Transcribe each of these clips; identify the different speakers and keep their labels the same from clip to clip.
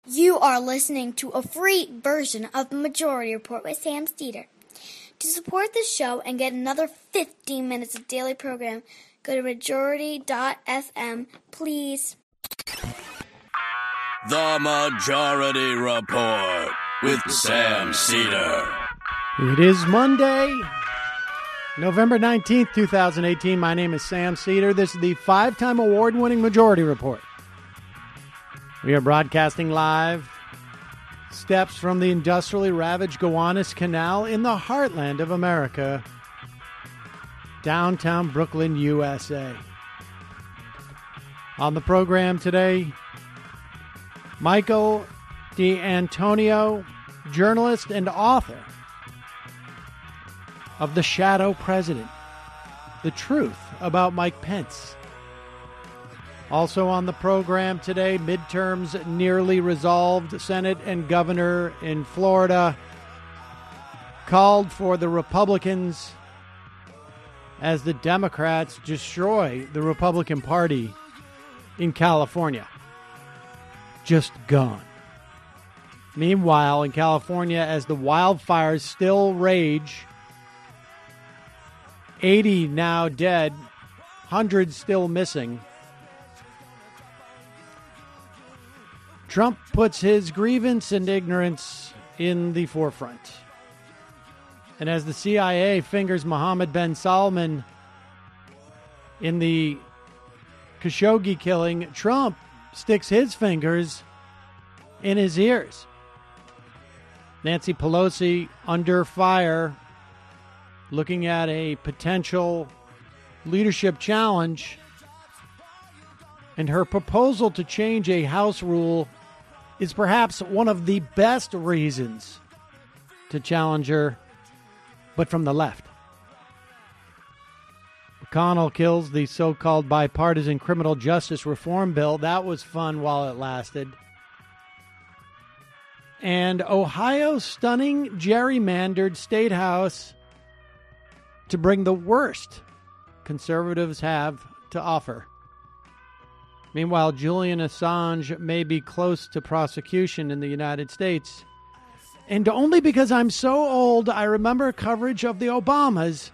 Speaker 1: You are listening to a free version of the Majority Report with Sam Seder. To support this show and get another 15 minutes of daily program, go to majority.fm, please.
Speaker 2: The Majority Report with Sam Seder.
Speaker 3: It is Monday, November 19th, 2018. My name is Sam Seder. This is the 5-time award-winning Majority Report. We are broadcasting live steps from the industrially ravaged Gowanus Canal in the heartland of America, downtown Brooklyn, USA. On the program today, Michael D'Antonio, journalist and author of The Shadow President, The Truth About Mike Pence. Also on the program today, midterms nearly resolved. Senate and governor in Florida called for the Republicans as the Democrats destroy the Republican Party in California. Just gone. Meanwhile, in California, as the wildfires still rage, 80 now dead, hundreds still missing, Trump puts his grievance and ignorance in the forefront. And as the CIA fingers Mohammed bin Salman in the Khasshogi killing, Trump sticks his fingers in his ears. Nancy Pelosi under fire, looking at a potential leadership challenge, and her proposal to change a House rule is perhaps one of the best reasons to challenge her, but from the left. McConnell kills the so-called bipartisan criminal justice reform bill. That was fun while it lasted. And Ohio stunning gerrymandered state house to bring the worst conservatives have to offer. Meanwhile, Julian Assange may be close to prosecution in the United States. And only because I'm so old, I remember coverage of the Obamas.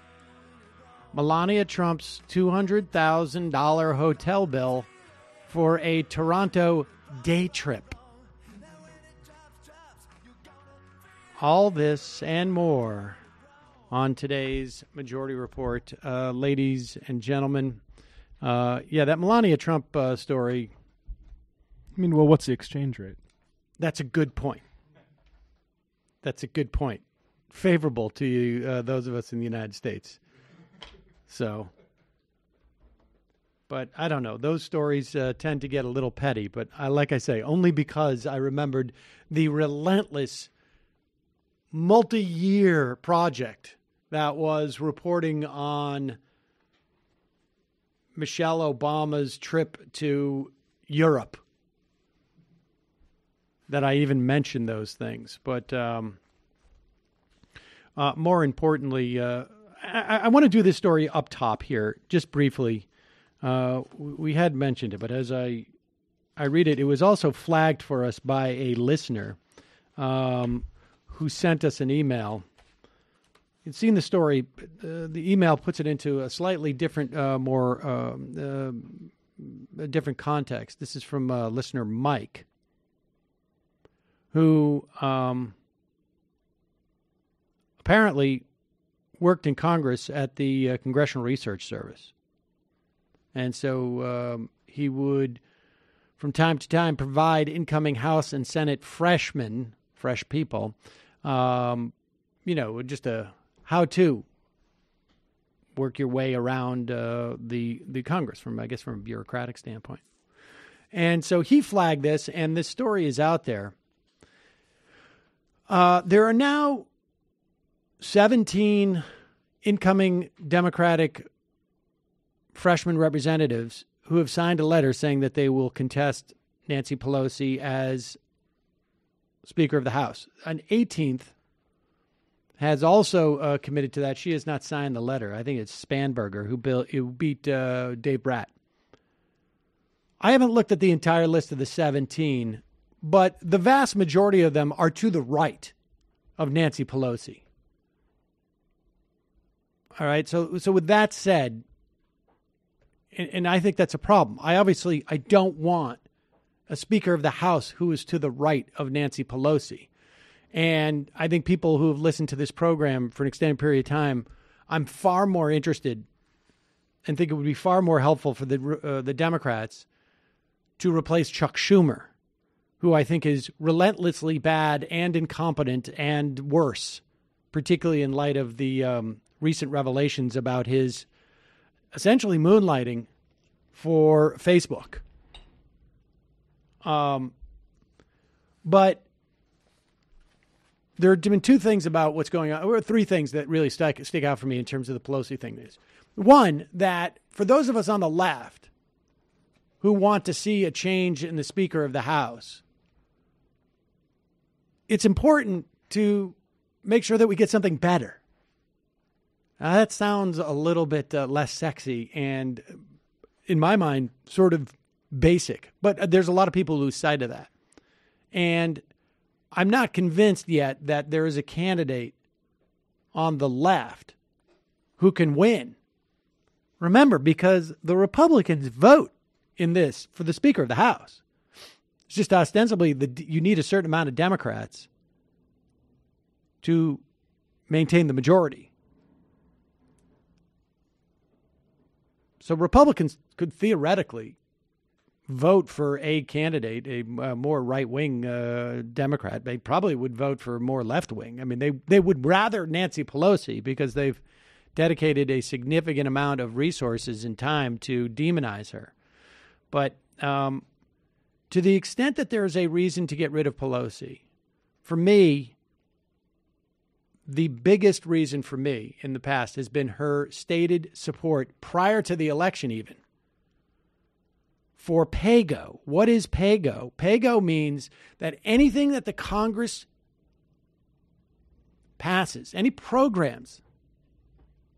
Speaker 3: Melania Trump's $200,000 hotel bill for a Toronto day trip. All this and more on today's Majority Report. Ladies and gentlemen, that Melania Trump story.
Speaker 4: I mean, well, what's the exchange rate?
Speaker 3: That's a good point. Favorable to you, those of us in the United States. So, but I don't know. Those stories tend to get a little petty, but like I say, only because I remembered the relentless multi-year project that was reporting on Michelle Obama's trip to Europe, that I even mentioned those things. But more importantly, I want to do this story up top here, just briefly. We had mentioned it, but as I read it, it was also flagged for us by a listener who sent us an email. You've seen the story. The email puts it into a slightly different, a different context. This is from listener Mike, who apparently worked in Congress at the Congressional Research Service. And so he would, from time to time, provide incoming House and Senate fresh people, just a how-to work your way around the Congress from a bureaucratic standpoint. And so he flagged this, and this story is out there. There are now 17 incoming Democratic freshman representatives who have signed a letter saying that they will contest Nancy Pelosi as Speaker of the House. An 18th has also committed to that. She has not signed the letter. I think it's Spanberger who beat Dave Bratt. I haven't looked at the entire list of the 17, but the vast majority of them are to the right of Nancy Pelosi. All right. So with that said, and I think that's a problem. I don't want a Speaker of the House who is to the right of Nancy Pelosi. And I think people who have listened to this program for an extended period of time, I'm far more interested and think it would be far more helpful for the Democrats to replace Chuck Schumer, who I think is relentlessly bad and incompetent and worse, particularly in light of the recent revelations about his essentially moonlighting for Facebook. But there have been two things about what's going on, or three things that really stick out for me in terms of the Pelosi thing. One, that for those of us on the left who want to see a change in the Speaker of the House, it's important to make sure that we get something better. Now, that sounds a little bit less sexy and, in my mind, sort of basic. But there's a lot of people who lose sight of that. And I'm not convinced yet that there is a candidate on the left who can win. Remember, because the Republicans vote in this for the Speaker of the House. It's just ostensibly you need a certain amount of Democrats to maintain the majority. So Republicans could theoretically vote for a candidate, a more right-wing Democrat. They probably would vote for more left-wing. I mean, they would rather Nancy Pelosi because they've dedicated a significant amount of resources and time to demonize her. But to the extent that there is a reason to get rid of Pelosi, for me, the biggest reason for me in the past has been her stated support prior to the election even for PAYGO. What is PAYGO? PAYGO means that anything that the Congress passes, any programs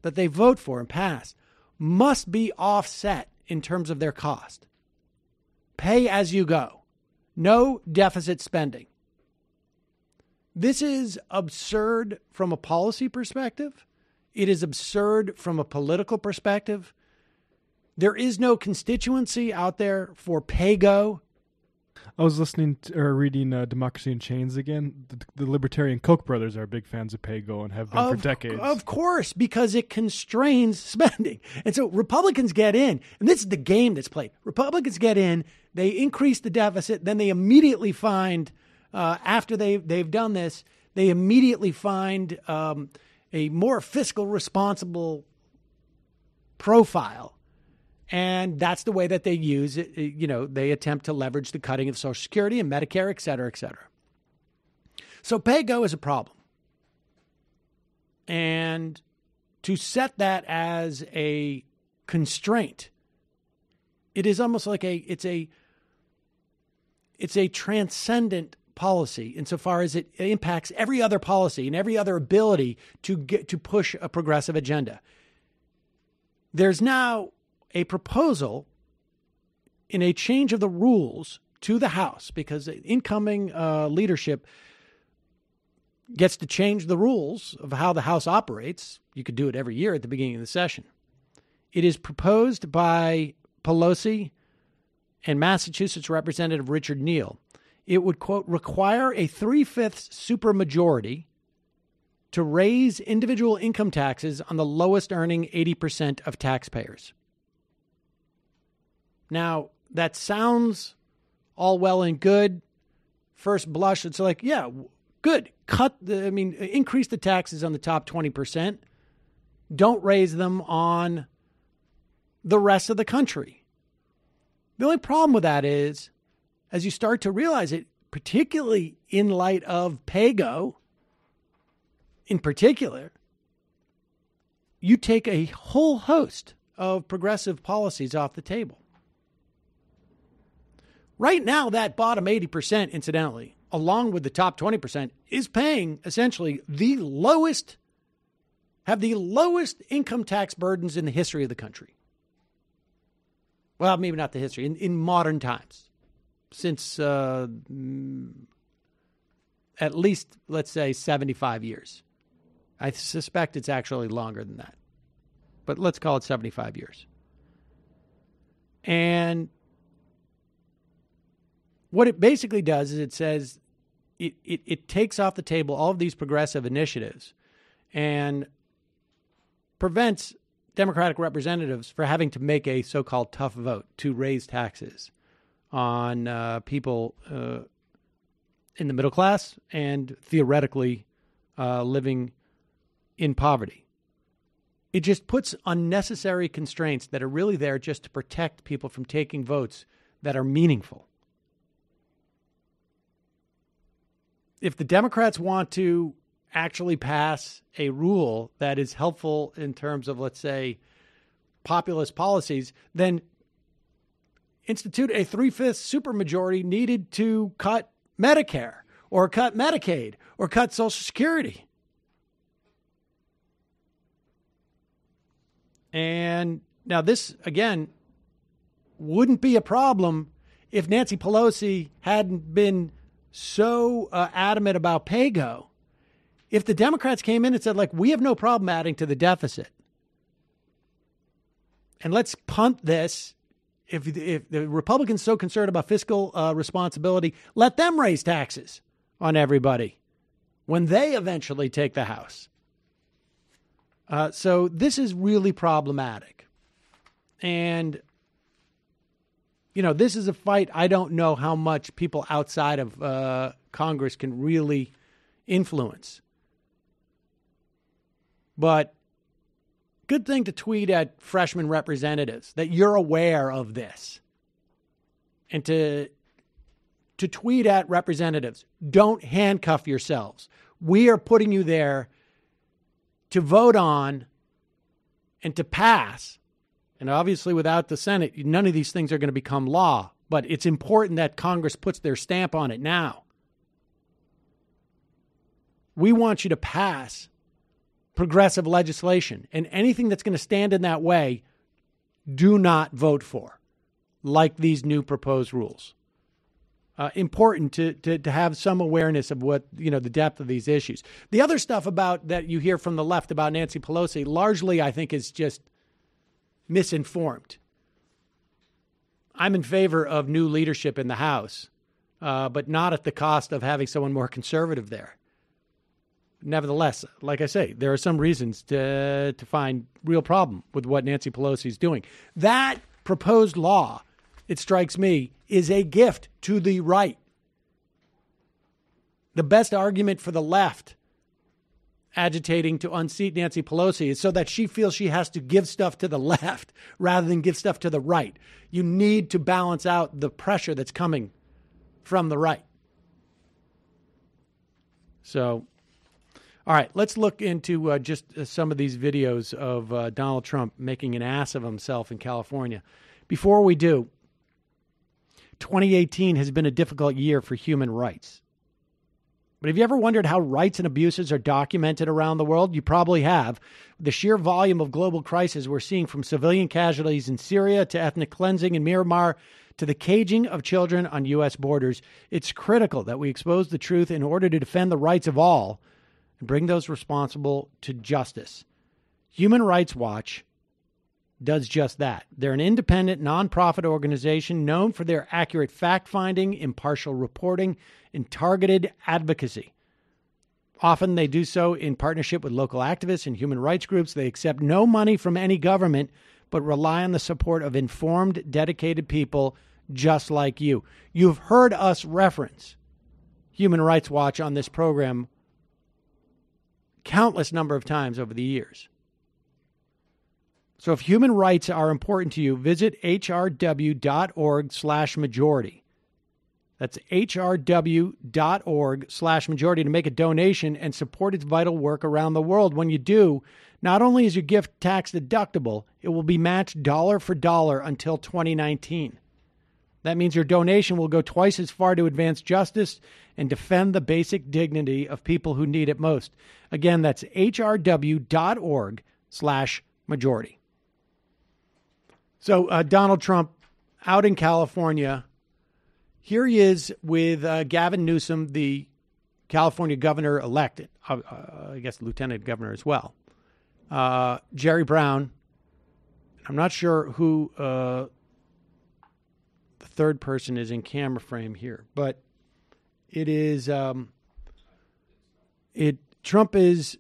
Speaker 3: that they vote for and pass, must be offset in terms of their cost. Pay as you go. No deficit spending. This is absurd from a policy perspective. It is absurd from a political perspective. There is no constituency out there for PAYGO.
Speaker 4: I was listening to, or reading Democracy in Chains again. The libertarian Koch brothers are big fans of PAYGO and have been for decades. Of
Speaker 3: course, because it constrains spending. And so Republicans get in, and this is the game that's played. Republicans get in, they increase the deficit, then they immediately find, after they've done this, they immediately find a more fiscal responsible profile. And that's the way that they use it. You know, they attempt to leverage the cutting of Social Security and Medicare, et cetera, et cetera. So PAYGO is a problem. And to set that as a constraint, it is almost like it's a transcendent policy insofar as it impacts every other policy and every other ability to push a progressive agenda. There's now a proposal in a change of the rules to the House because the incoming leadership gets to change the rules of how the House operates. You could do it every year at the beginning of the session. It is proposed by Pelosi and Massachusetts Representative Richard Neal. It would, quote, require a 3/5 supermajority to raise individual income taxes on the lowest earning 80% of taxpayers. Now, that sounds all well and good. First blush, it's like, yeah, good. Increase the taxes on the top 20%. Don't raise them on the rest of the country. The only problem with that is, as you start to realize it, particularly in light of PAYGO, in particular, you take a whole host of progressive policies off the table. Right now, that bottom 80%, incidentally, along with the top 20%, is paying essentially have the lowest income tax burdens in the history of the country. Well, maybe not the history, in modern times. since at least, let's say, 75 years. I suspect it's actually longer than that. But let's call it 75 years. And what it basically does is it says it takes off the table all of these progressive initiatives and prevents Democratic representatives from having to make a so-called tough vote to raise taxes on people in the middle class and theoretically living in poverty. It just puts unnecessary constraints that are really there just to protect people from taking votes that are meaningful. If the Democrats want to actually pass a rule that is helpful in terms of, let's say, populist policies, then institute a 3/5 supermajority needed to cut Medicare or cut Medicaid or cut Social Security. And now this, again, wouldn't be a problem if Nancy Pelosi hadn't been so adamant about pay-go. If the Democrats came in and said, like, we have no problem adding to the deficit, and let's punt this. If the Republicans are so concerned about fiscal responsibility, let them raise taxes on everybody when they eventually take the House. So this is really problematic. And, you know, this is a fight I don't know how much people outside of Congress can really influence. But good thing to tweet at freshman representatives that you're aware of this. And to tweet at representatives, don't handcuff yourselves. We are putting you there to vote on and to pass. And obviously without the Senate, none of these things are going to become law. But it's important that Congress puts their stamp on it now. We want you to pass progressive legislation, and anything that's going to stand in that way, do not vote for, like these new proposed rules. Important to have some awareness of what, you know, the depth of these issues. The other stuff about that you hear from the left about Nancy Pelosi, largely I think is just misinformed. I'm in favor of new leadership in the House, but not at the cost of having someone more conservative there. Nevertheless, like I say, there are some reasons to find real problem with what Nancy Pelosi is doing. That proposed law, it strikes me, is a gift to the right. The best argument for the left agitating to unseat Nancy Pelosi is so that she feels she has to give stuff to the left rather than give stuff to the right. You need to balance out the pressure that's coming from the right. So, all right, let's look into just some of these videos of Donald Trump making an ass of himself in California. Before we do, 2018 has been a difficult year for human rights. But have you ever wondered how rights and abuses are documented around the world? You probably have. The sheer volume of global crisis we're seeing, from civilian casualties in Syria to ethnic cleansing in Myanmar to the caging of children on U.S. borders, it's critical that we expose the truth in order to defend the rights of all and bring those responsible to justice. Human Rights Watch does just that. They're an independent, nonprofit organization known for their accurate fact-finding, impartial reporting, and targeted advocacy. Often they do so in partnership with local activists and human rights groups. They accept no money from any government, but rely on the support of informed, dedicated people just like you. You've heard us reference Human Rights Watch on this program countless number of times over the years. So if human rights are important to you, visit hrw.org/majority. That's hrw.org/majority to make a donation and support its vital work around the world. When you do, not only is your gift tax deductible, it will be matched dollar for dollar until 2019. That means your donation will go twice as far to advance justice and defend the basic dignity of people who need it most. Again, that's hrw.org/majority. So Donald Trump out in California, Here he is with Gavin Newsom, the California governor-elect, I guess lieutenant governor as well, Jerry Brown. I'm not sure who the third person is in camera frame here, but it is Trump is.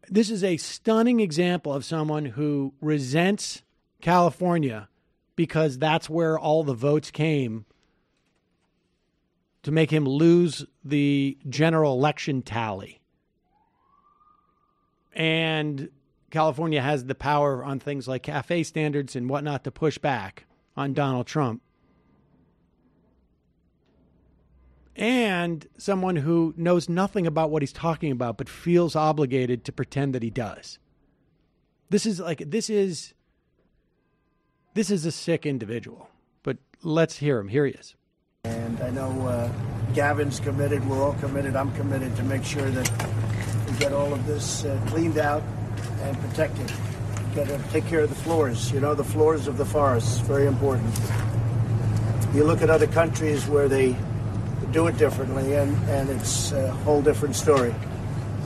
Speaker 3: This is a stunning example of someone who resents California because that's where all the votes came to make him lose the general election tally. And California has the power on things like cafe standards and whatnot to push back on Donald Trump. And someone who knows nothing about what he's talking about but feels obligated to pretend that he does. This is a sick individual. But let's hear him. Here he is.
Speaker 5: And I know Gavin's committed. We're all committed. I'm committed to make sure that we get all of this cleaned out and protected. Got to take care of the floors. The floors of the forests. Very important. You look at other countries where they do it differently, and it's a whole different story.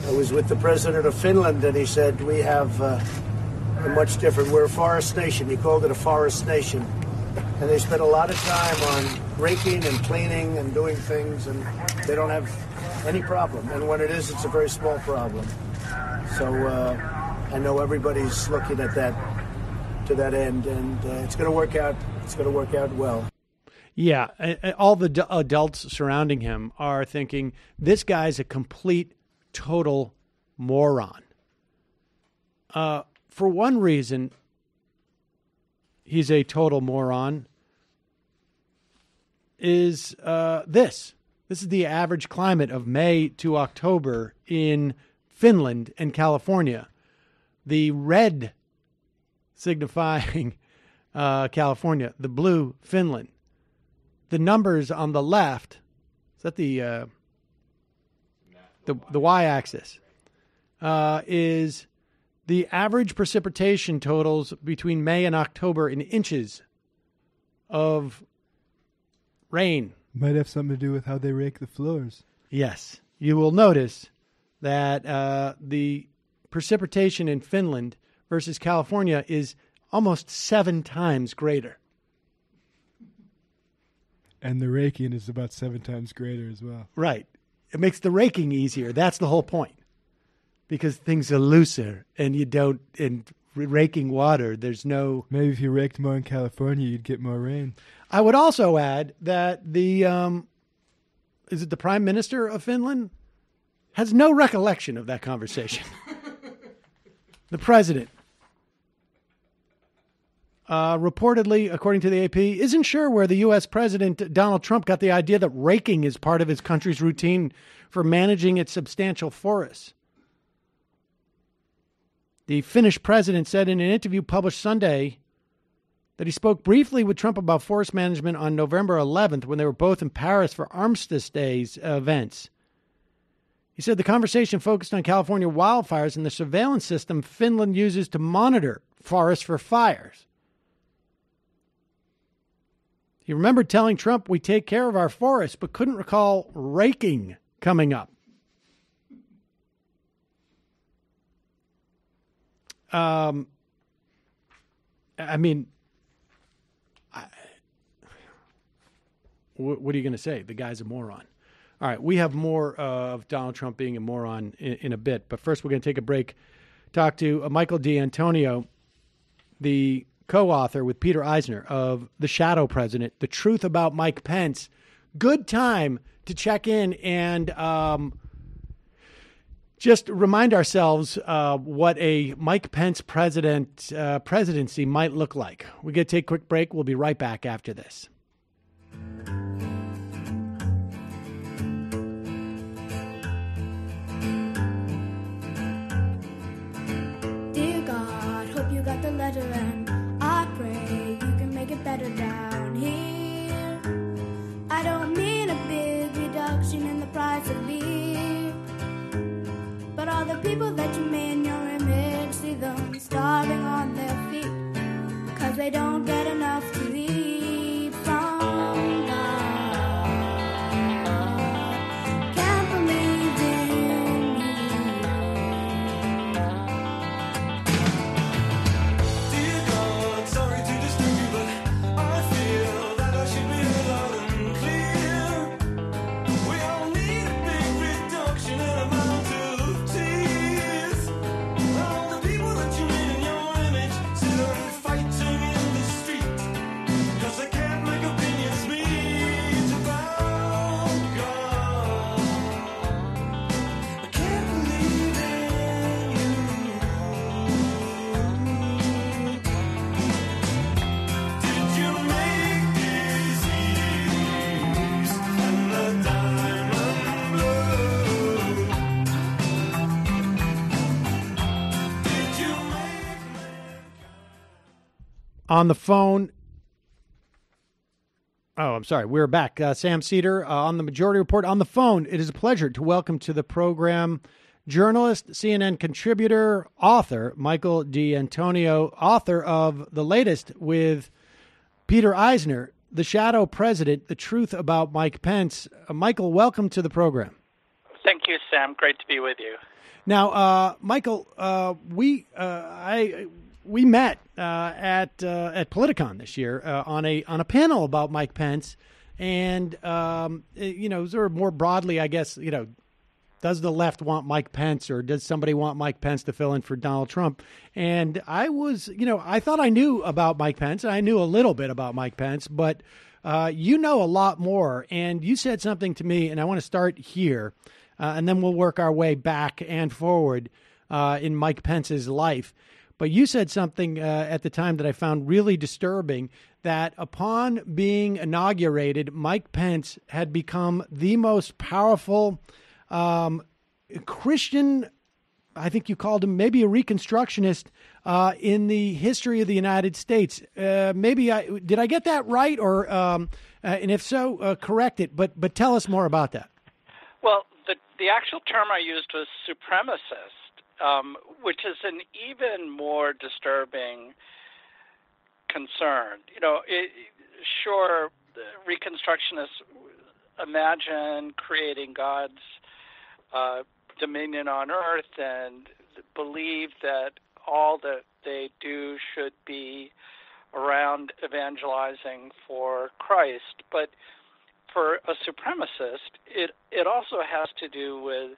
Speaker 5: I was with the president of Finland, and he said, we have a much different, we're a forest nation. He called it a forest nation. And they spend a lot of time on raking and cleaning and doing things, and they don't have any problem. And when it is, it's a very small problem. So I know everybody's looking at that, to that end, and it's going to work out. It's going to work out well.
Speaker 3: Yeah, all the adults surrounding him are thinking, this guy's a complete, total moron. For one reason, he's a total moron, is this. This is the average climate of May to October in Finland and California. The red signifying California, the blue, Finland. The numbers on the left, is that the y-axis, is the average precipitation totals between May and October in inches of rain.
Speaker 4: Might have something to do with how they rake the floors.
Speaker 3: Yes. You will notice that the precipitation in Finland versus California is almost 7 times greater.
Speaker 4: And the raking is about 7 times greater as well.
Speaker 3: Right. It makes the raking easier. That's the whole point. Because things are looser and you don't, in raking water, there's no...
Speaker 4: Maybe if you raked more in California, you'd get more rain.
Speaker 3: I would also add that the, is it the Prime Minister of Finland? Has no recollection of that conversation. The president. Reportedly, according to the AP, isn't sure where the U.S. President Donald Trump got the idea that raking is part of his country's routine for managing its substantial forests. The Finnish president said in an interview published Sunday that he spoke briefly with Trump about forest management on November 11th when they were both in Paris for Armistice Day's events. He said the conversation focused on California wildfires and the surveillance system Finland uses to monitor forests for fires. He remembered telling Trump we take care of our forests, but couldn't recall raking coming up. What are you going to say? The guy's a moron. All right, we have more of Donald Trump being a moron in a bit, but first we're going to take a break, talk to Michael D'Antonio, the co-author with Peter Eisner of The Shadow President, The Truth About Mike Pence. Good time to check in and just remind ourselves what a Mike Pence presidency might look like. We're going to take a quick break. We'll be right back after this.
Speaker 6: Dear God, hope you got the letter and I pray you can make it better down here. I don't mean a big reduction in the price of beer, but all the people that you made in your image, see them starving on their feet, 'cause they don't get enough to eat from
Speaker 3: on the phone. Oh, I'm sorry. We're back. Sam Seder on the Majority Report on the phone. It is a pleasure to welcome to the program journalist, CNN contributor, author, Michael D'Antonio, author of the latest with Peter Eisner, The Shadow President, The Truth About Mike Pence. Michael, welcome to the program.
Speaker 7: Thank you, Sam. Great to be with you.
Speaker 3: Now, Michael, we met at Politicon this year on a panel about Mike Pence, and sort of more broadly, I guess, does the left want Mike Pence, or does somebody want Mike Pence to fill in for Donald Trump? And I was, I thought I knew about Mike Pence. I knew a little bit about Mike Pence, but you know a lot more. And you said something to me, and I want to start here, and then we'll work our way back and forward in Mike Pence's life. But you said something at the time that I found really disturbing, that upon being inaugurated, Mike Pence had become the most powerful Christian, I think you called him maybe a Reconstructionist, in the history of the United States. Did I get that right? Or and if so, correct it. But tell us more about that.
Speaker 7: Well, the actual term I used was supremacist. Which is an even more disturbing concern. Sure, Reconstructionists imagine creating God's dominion on earth and believe that all that they do should be around evangelizing for Christ. But for a supremacist, it also has to do with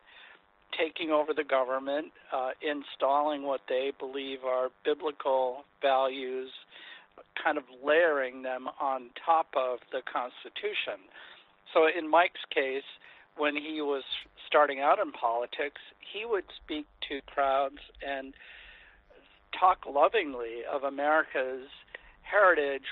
Speaker 7: taking over the government, installing what they believe are biblical values, kind of layering them on top of the Constitution. So in Mike's case, when he was starting out in politics, he would speak to crowds and talk lovingly of America's heritage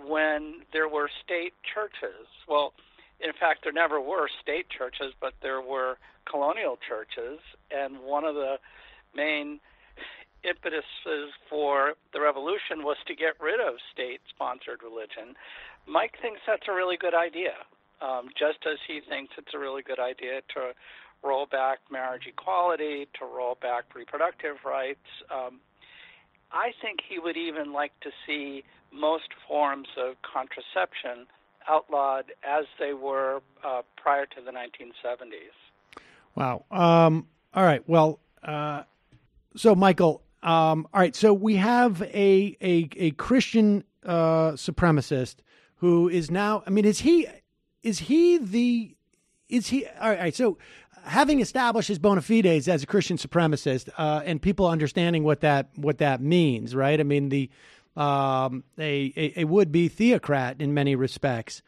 Speaker 7: when there were state churches. Well, in fact, there never were state churches, but there were colonial churches, and one of the main impetuses for the revolution was to get rid of state-sponsored religion. Mike thinks that's a really good idea, just as he thinks it's a really good idea to roll back marriage equality, to roll back reproductive rights. I think he would even like to see most forms of contraception outlawed as they were prior to the 1970s.
Speaker 3: Wow. All right. Well, so Michael, all right. So we have a Christian supremacist who is now, I mean, is he all right. So having established his bona fides as a Christian supremacist, and people understanding what that means, right? I mean, a would-be theocrat in many respects.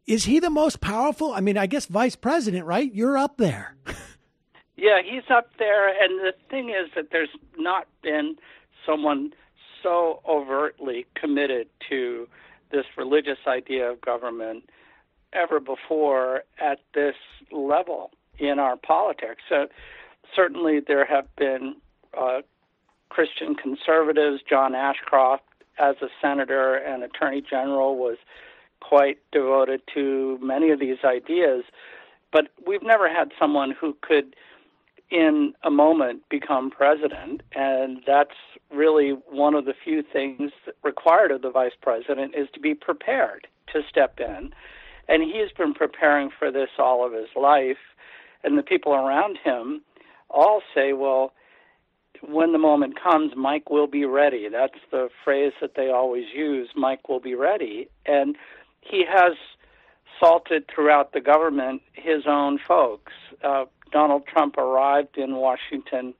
Speaker 3: Is he the most powerful? I mean, I guess vice president, right? You're up there.
Speaker 7: Yeah, he's up there. And the thing is that there's not been someone so overtly committed to this religious idea of government ever before at this level in our politics. So certainly there have been Christian conservatives. John Ashcroft, as a senator and attorney general, was quite devoted to many of these ideas. But we've never had someone who could, in a moment, become president. And that's really one of the few things required of the vice president, is to be prepared to step in. And he's been preparing for this all of his life. And the people around him all say, well, when the moment comes, Mike will be ready. That's the phrase that they always use, Mike will be ready. And he has salted throughout the government his own folks. Donald Trump arrived in Washington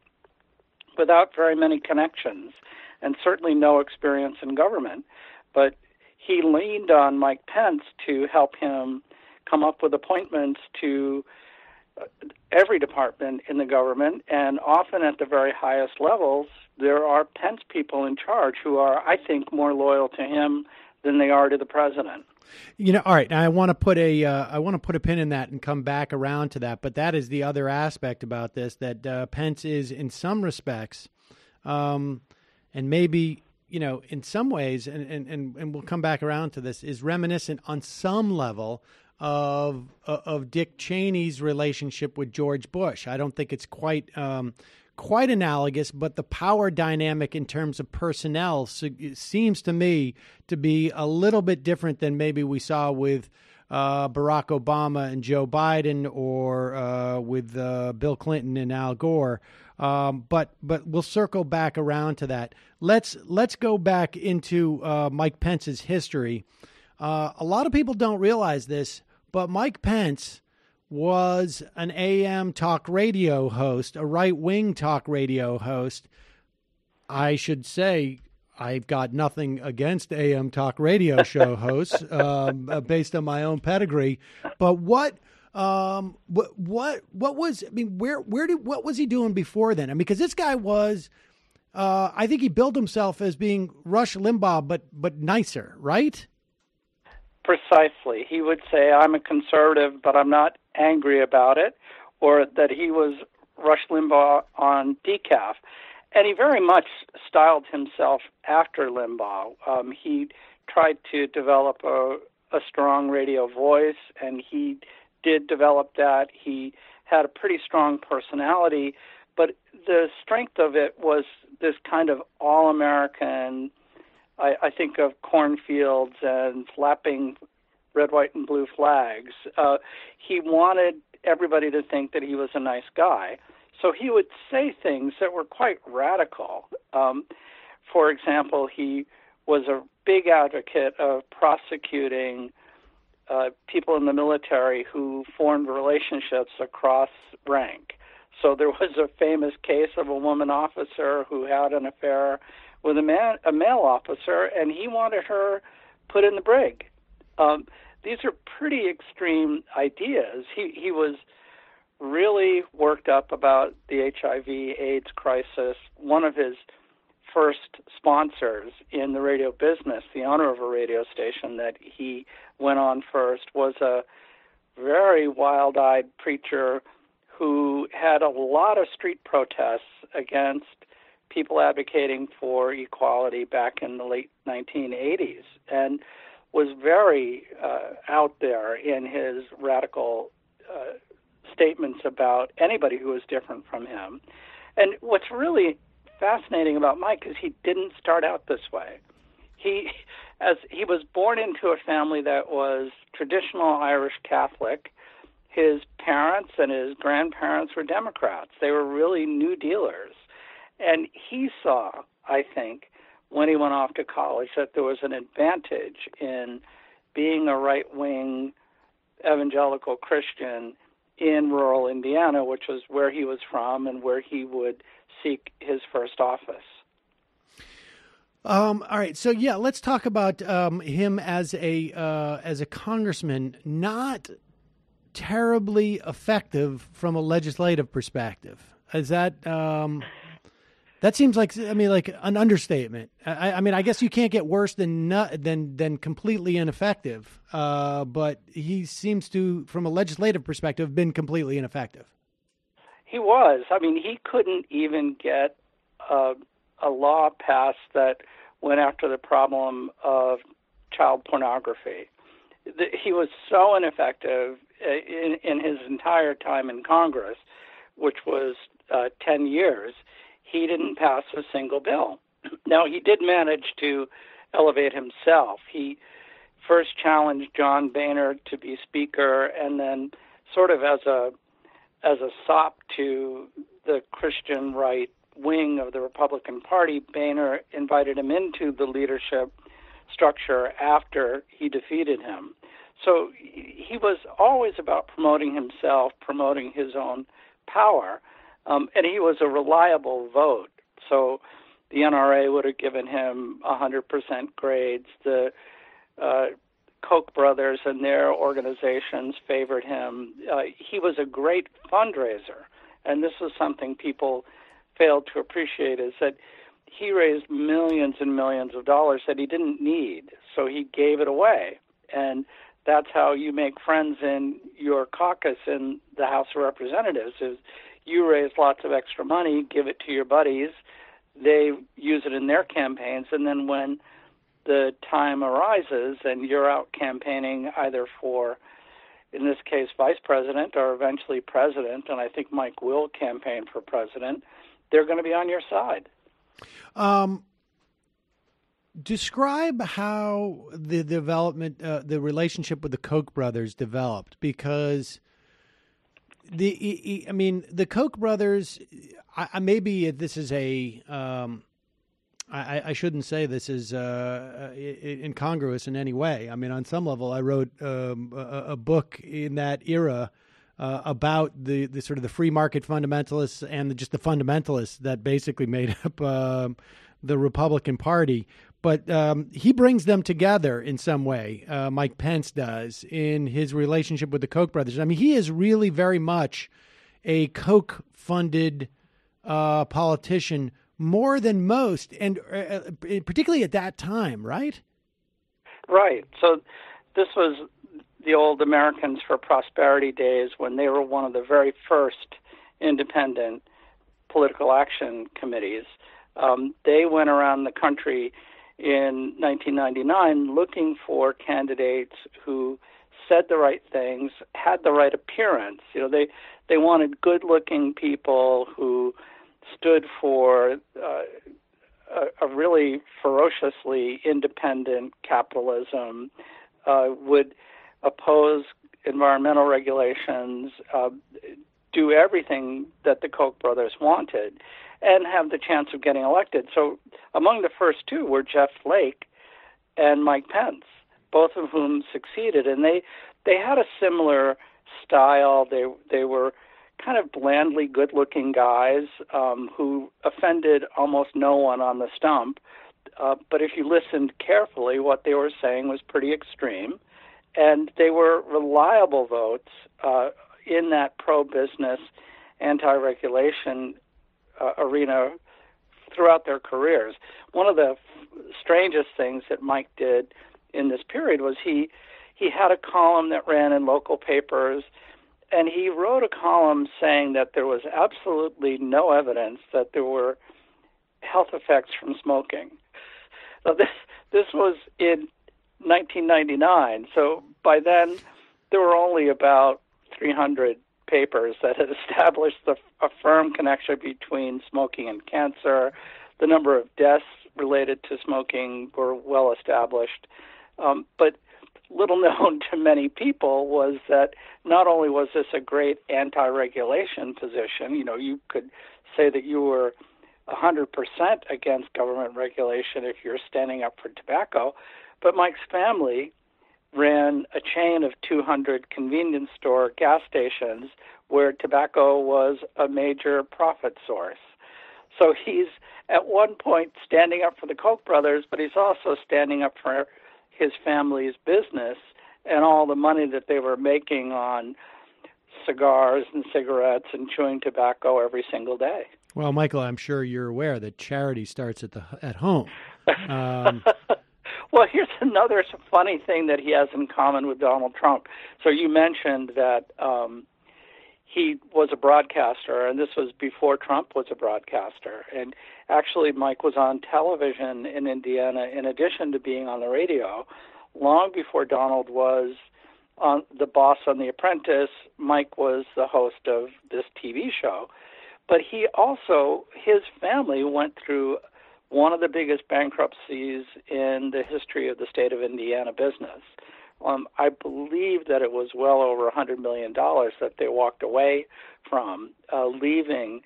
Speaker 7: without very many connections and certainly no experience in government. But he leaned on Mike Pence to help him come up with appointments to every department in the government, and often at the very highest levels, there are Pence people in charge who are, I think, more loyal to him than they are to the president.
Speaker 3: All right. I want to put a pin in that and come back around to that. But that is the other aspect about this, that Pence is, in some respects, and maybe in some ways, and we'll come back around to this, is reminiscent on some level of Dick Cheney's relationship with George Bush. I don't think it's quite analogous, but the power dynamic in terms of personnel seems to me to be a little bit different than maybe we saw with Barack Obama and Joe Biden, or with Bill Clinton and Al Gore. But we'll circle back around to that. Let's go back into Mike Pence's history. A lot of people don't realize this, but Mike Pence was an AM talk radio host, a right-wing talk radio host. I should say I've got nothing against AM talk radio show hosts based on my own pedigree. But what was, I mean, what was he doing before then? I mean, because this guy was, I think he billed himself as being Rush Limbaugh, but nicer, right?
Speaker 7: Precisely. He would say, I'm a conservative, but I'm not angry about it, or that he was Rush Limbaugh on decaf. And he very much styled himself after Limbaugh. He tried to develop a strong radio voice, and he did develop that. He had a pretty strong personality, but the strength of it was this kind of all-American, I think of cornfields and flapping red, white, and blue flags. He wanted everybody to think that he was a nice guy. So he would say things that were quite radical. For example, he was a big advocate of prosecuting people in the military who formed relationships across rank. So there was a famous case of a woman officer who had an affair with a male officer, and he wanted her put in the brig. These are pretty extreme ideas. He was really worked up about the HIV/AIDS crisis. One of his first sponsors in the radio business, the owner of a radio station that he went on first, was a very wild-eyed preacher who had a lot of street protests against people advocating for equality back in the late 1980s, and was very out there in his radical statements about anybody who was different from him. And what's really fascinating about Mike is he didn't start out this way. He was born into a family that was traditional Irish Catholic. His parents and his grandparents were Democrats. They were really New Dealers. And he saw, I think, when he went off to college, that there was an advantage in being a right-wing evangelical Christian in rural Indiana, which was where he was from and where he would seek his first office.
Speaker 3: All right, so yeah, let's talk about him as a congressman. Not terribly effective from a legislative perspective. Is that that seems like an understatement. I mean, I guess you can't get worse than completely ineffective. But he seems to, from a legislative perspective, have been completely ineffective.
Speaker 7: He was. I mean, he couldn't even get a law passed that went after the problem of child pornography. He was so ineffective in his entire time in Congress, which was 10 years. He didn't pass a single bill. Now, he did manage to elevate himself. He first challenged John Boehner to be Speaker, and then sort of as a sop to the Christian right wing of the Republican Party, Boehner invited him into the leadership structure after he defeated him. So he was always about promoting himself, promoting his own power. And he was a reliable vote. So the NRA would have given him 100% grades. The Koch brothers and their organizations favored him. He was a great fundraiser. And this is something people failed to appreciate, is that he raised millions and millions of dollars that he didn't need. So he gave it away. And that's how you make friends in your caucus in the House of Representatives, is you raise lots of extra money, give it to your buddies, they use it in their campaigns, and then when the time arises and you're out campaigning either for, in this case, vice president or eventually president, and I think Mike will campaign for president, they're going to be on your side.
Speaker 3: Describe how the development, the relationship with the Koch brothers developed, because the Koch brothers, maybe this is I shouldn't say this is incongruous in any way. I mean, on some level, I wrote a book in that era about the sort of the free market fundamentalists and just the fundamentalists that basically made up the Republican Party. But he brings them together in some way, Mike Pence does, in his relationship with the Koch brothers. I mean, he is really very much a Koch-funded politician, more than most, and particularly at that time, right?
Speaker 7: Right. So this was the old Americans for Prosperity days, when they were one of the very first independent political action committees. They went around the country in 1999 looking for candidates who said the right things, had the right appearance. You know, they wanted good-looking people who stood for a really ferociously independent capitalism, would oppose environmental regulations, do everything that the Koch brothers wanted, and have the chance of getting elected. So among the first two were Jeff Flake and Mike Pence, both of whom succeeded. And they had a similar style. They were kind of blandly good-looking guys who offended almost no one on the stump. But if you listened carefully, what they were saying was pretty extreme. And they were reliable votes in that pro-business, anti-regulation arena throughout their careers. One of the strangest things that Mike did in this period was he had a column that ran in local papers, and he wrote a column saying that there was absolutely no evidence that there were health effects from smoking. So this was in 1999. So by then, there were only about 300 papers that had established a firm connection between smoking and cancer. The number of deaths related to smoking were well established. But little known to many people was that not only was this a great anti-regulation position, you know, you could say that you were 100% against government regulation if you're standing up for tobacco, but Mike's family ran a chain of 200 convenience store gas stations where tobacco was a major profit source. So he's at one point standing up for the Koch brothers, but he's also standing up for his family's business and all the money that they were making on cigars and cigarettes and chewing tobacco every single day.
Speaker 3: Well, Michael, I'm sure you're aware that charity starts at home.
Speaker 7: Well, here's another funny thing that he has in common with Donald Trump. So you mentioned that he was a broadcaster, and this was before Trump was a broadcaster. And actually, Mike was on television in Indiana in addition to being on the radio. Long before Donald was on the boss on The Apprentice, Mike was the host of this TV show. But he also, his family went through one of the biggest bankruptcies in the history of the state of Indiana business. I believe that it was well over $100 million that they walked away from, leaving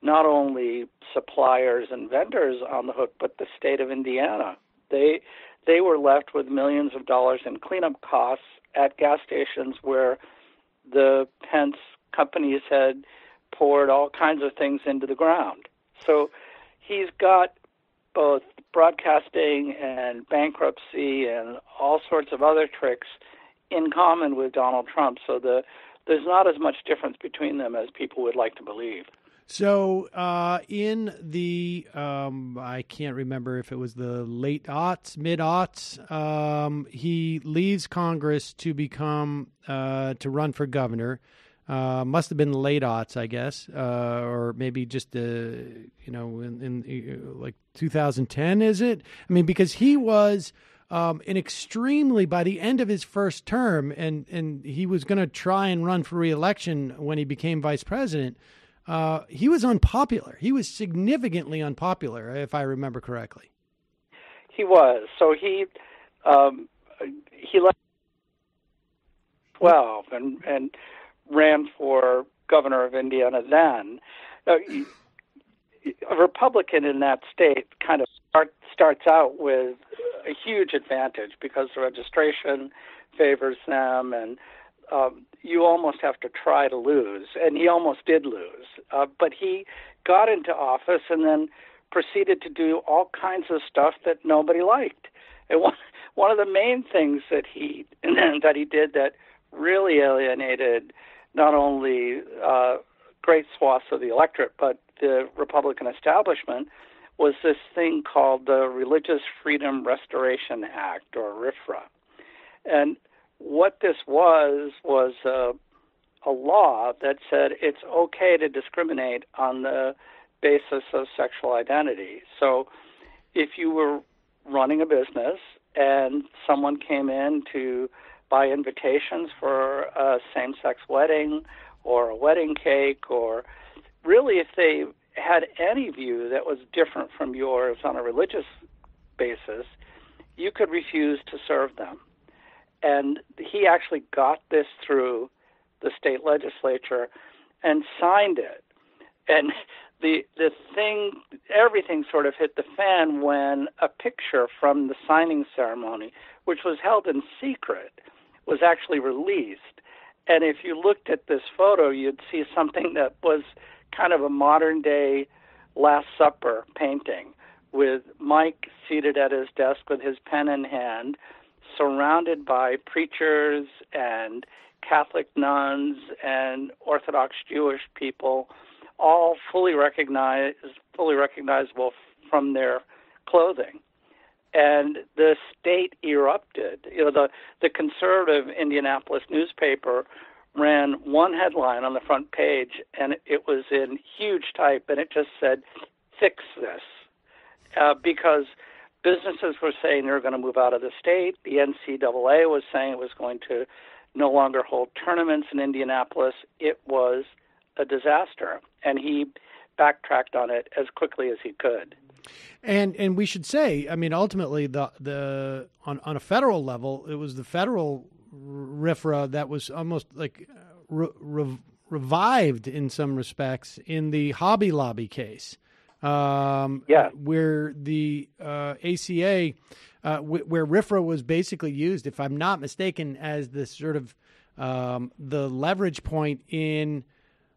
Speaker 7: not only suppliers and vendors on the hook, but the state of Indiana. They were left with millions of dollars in cleanup costs at gas stations where the Pence companies had poured all kinds of things into the ground. So he's got both broadcasting and bankruptcy and all sorts of other tricks in common with Donald Trump. So there's not as much difference between them as people would like to believe.
Speaker 3: So in the, I can't remember if it was the late aughts, mid-aughts, he leaves Congress to become, to run for governor. Must have been the late aughts, I guess, or maybe just in like 2010. Is it? I mean, because he was an extremely, by the end of his first term, and he was going to try and run for re-election when he became vice president. He was unpopular. He was significantly unpopular, if I remember correctly.
Speaker 7: He was. So he left 12 and ran for governor of Indiana then. Now, a Republican in that state kind of starts out with a huge advantage because the registration favors them, and you almost have to try to lose. And he almost did lose. But he got into office and then proceeded to do all kinds of stuff that nobody liked. And one of the main things that he did that really alienated not only great swaths of the electorate, but the Republican establishment, was this thing called the Religious Freedom Restoration Act, or RFRA. And what this was a law that said it's okay to discriminate on the basis of sexual identity. So if you were running a business and someone came in to buy invitations for a same-sex wedding or a wedding cake, or really if they had any view that was different from yours on a religious basis, you could refuse to serve them. And he actually got this through the state legislature and signed it. And the thing, everything sort of hit the fan when a picture from the signing ceremony, which was held in secret, was actually released. And if you looked at this photo, you'd see something that was kind of a modern-day Last Supper painting, with Mike seated at his desk with his pen in hand, surrounded by preachers and Catholic nuns and Orthodox Jewish people, all fully recognizable from their clothing. And the state erupted. You know, the conservative Indianapolis newspaper ran one headline on the front page, and it was in huge type, and it just said, "Fix this," because businesses were saying they were going to move out of the state. The NCAA was saying it was going to no longer hold tournaments in Indianapolis. It was a disaster, and he backtracked on it as quickly as he could.
Speaker 3: And we should say, I mean, ultimately, the on a federal level, it was the federal RFRA that was almost like revived in some respects in the Hobby Lobby case, where the ACA, where RFRA was basically used, if I'm not mistaken, as this sort of the leverage point in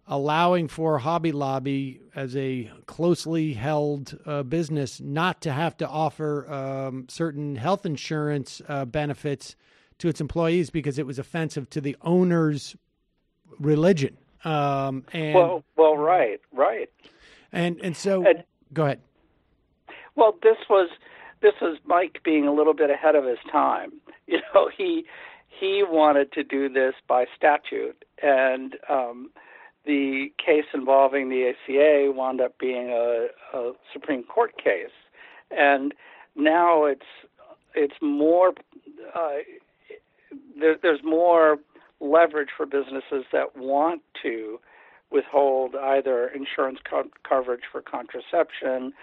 Speaker 3: allowing for Hobby Lobby as a closely held business not to have to offer certain health insurance benefits to its employees because it was offensive to the owner's religion. Right. And so, go ahead.
Speaker 7: Well, this was Mike being a little bit ahead of his time. You know, he wanted to do this by statute, and the case involving the ACA wound up being a Supreme Court case, and now it's more. There's more leverage for businesses that want to withhold either insurance coverage for contraception,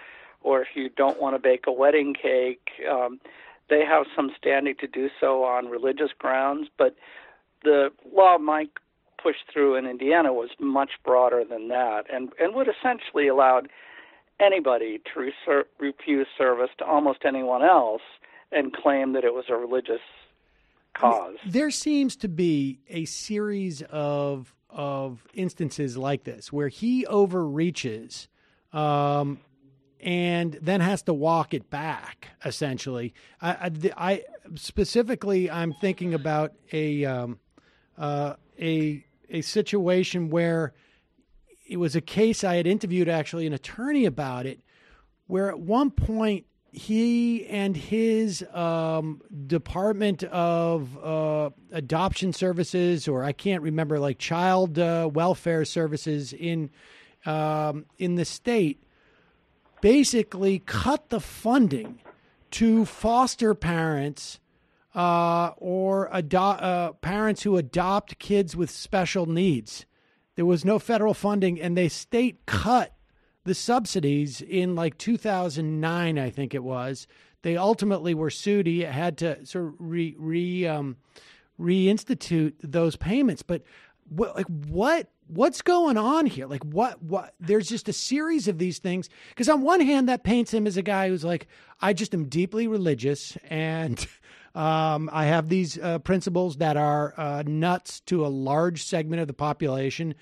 Speaker 7: or if you don't want to bake a wedding cake, they have some standing to do so on religious grounds. But the law Mike pushed through in Indiana was much broader than that, and would essentially allowed anybody to refuse service to almost anyone else and claim that it was a religious cause.
Speaker 3: There seems to be a series of instances like this where he overreaches and then has to walk it back, essentially. I specifically, I'm thinking about a situation where it was a case I had interviewed actually an attorney about it, where at one point he and his Department of Adoption Services, or I can't remember, like child welfare services in the state, basically cut the funding to foster parents or parents who adopt kids with special needs. There was no federal funding, and the state cut the subsidies in like 2009, I think it was. They ultimately were sued. He had to sort of reinstitute those payments. But what's going on here? Like what? There's just a series of these things. Because on one hand, that paints him as a guy who's like, I just am deeply religious, and I have these principles that are nuts to a large segment of the population,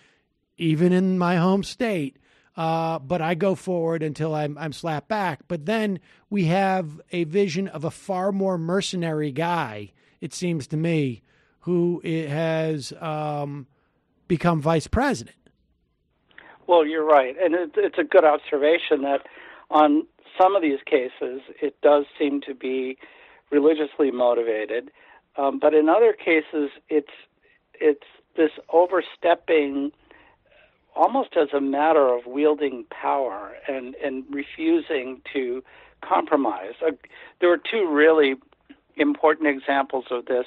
Speaker 3: even in my home state. But I go forward until I'm slapped back. But then we have a vision of a far more mercenary guy, it seems to me, who has become vice president.
Speaker 7: Well, you're right. And it's a good observation that on some of these cases, it does seem to be religiously motivated. But in other cases, it's this overstepping almost as a matter of wielding power and refusing to compromise. There were two really important examples of this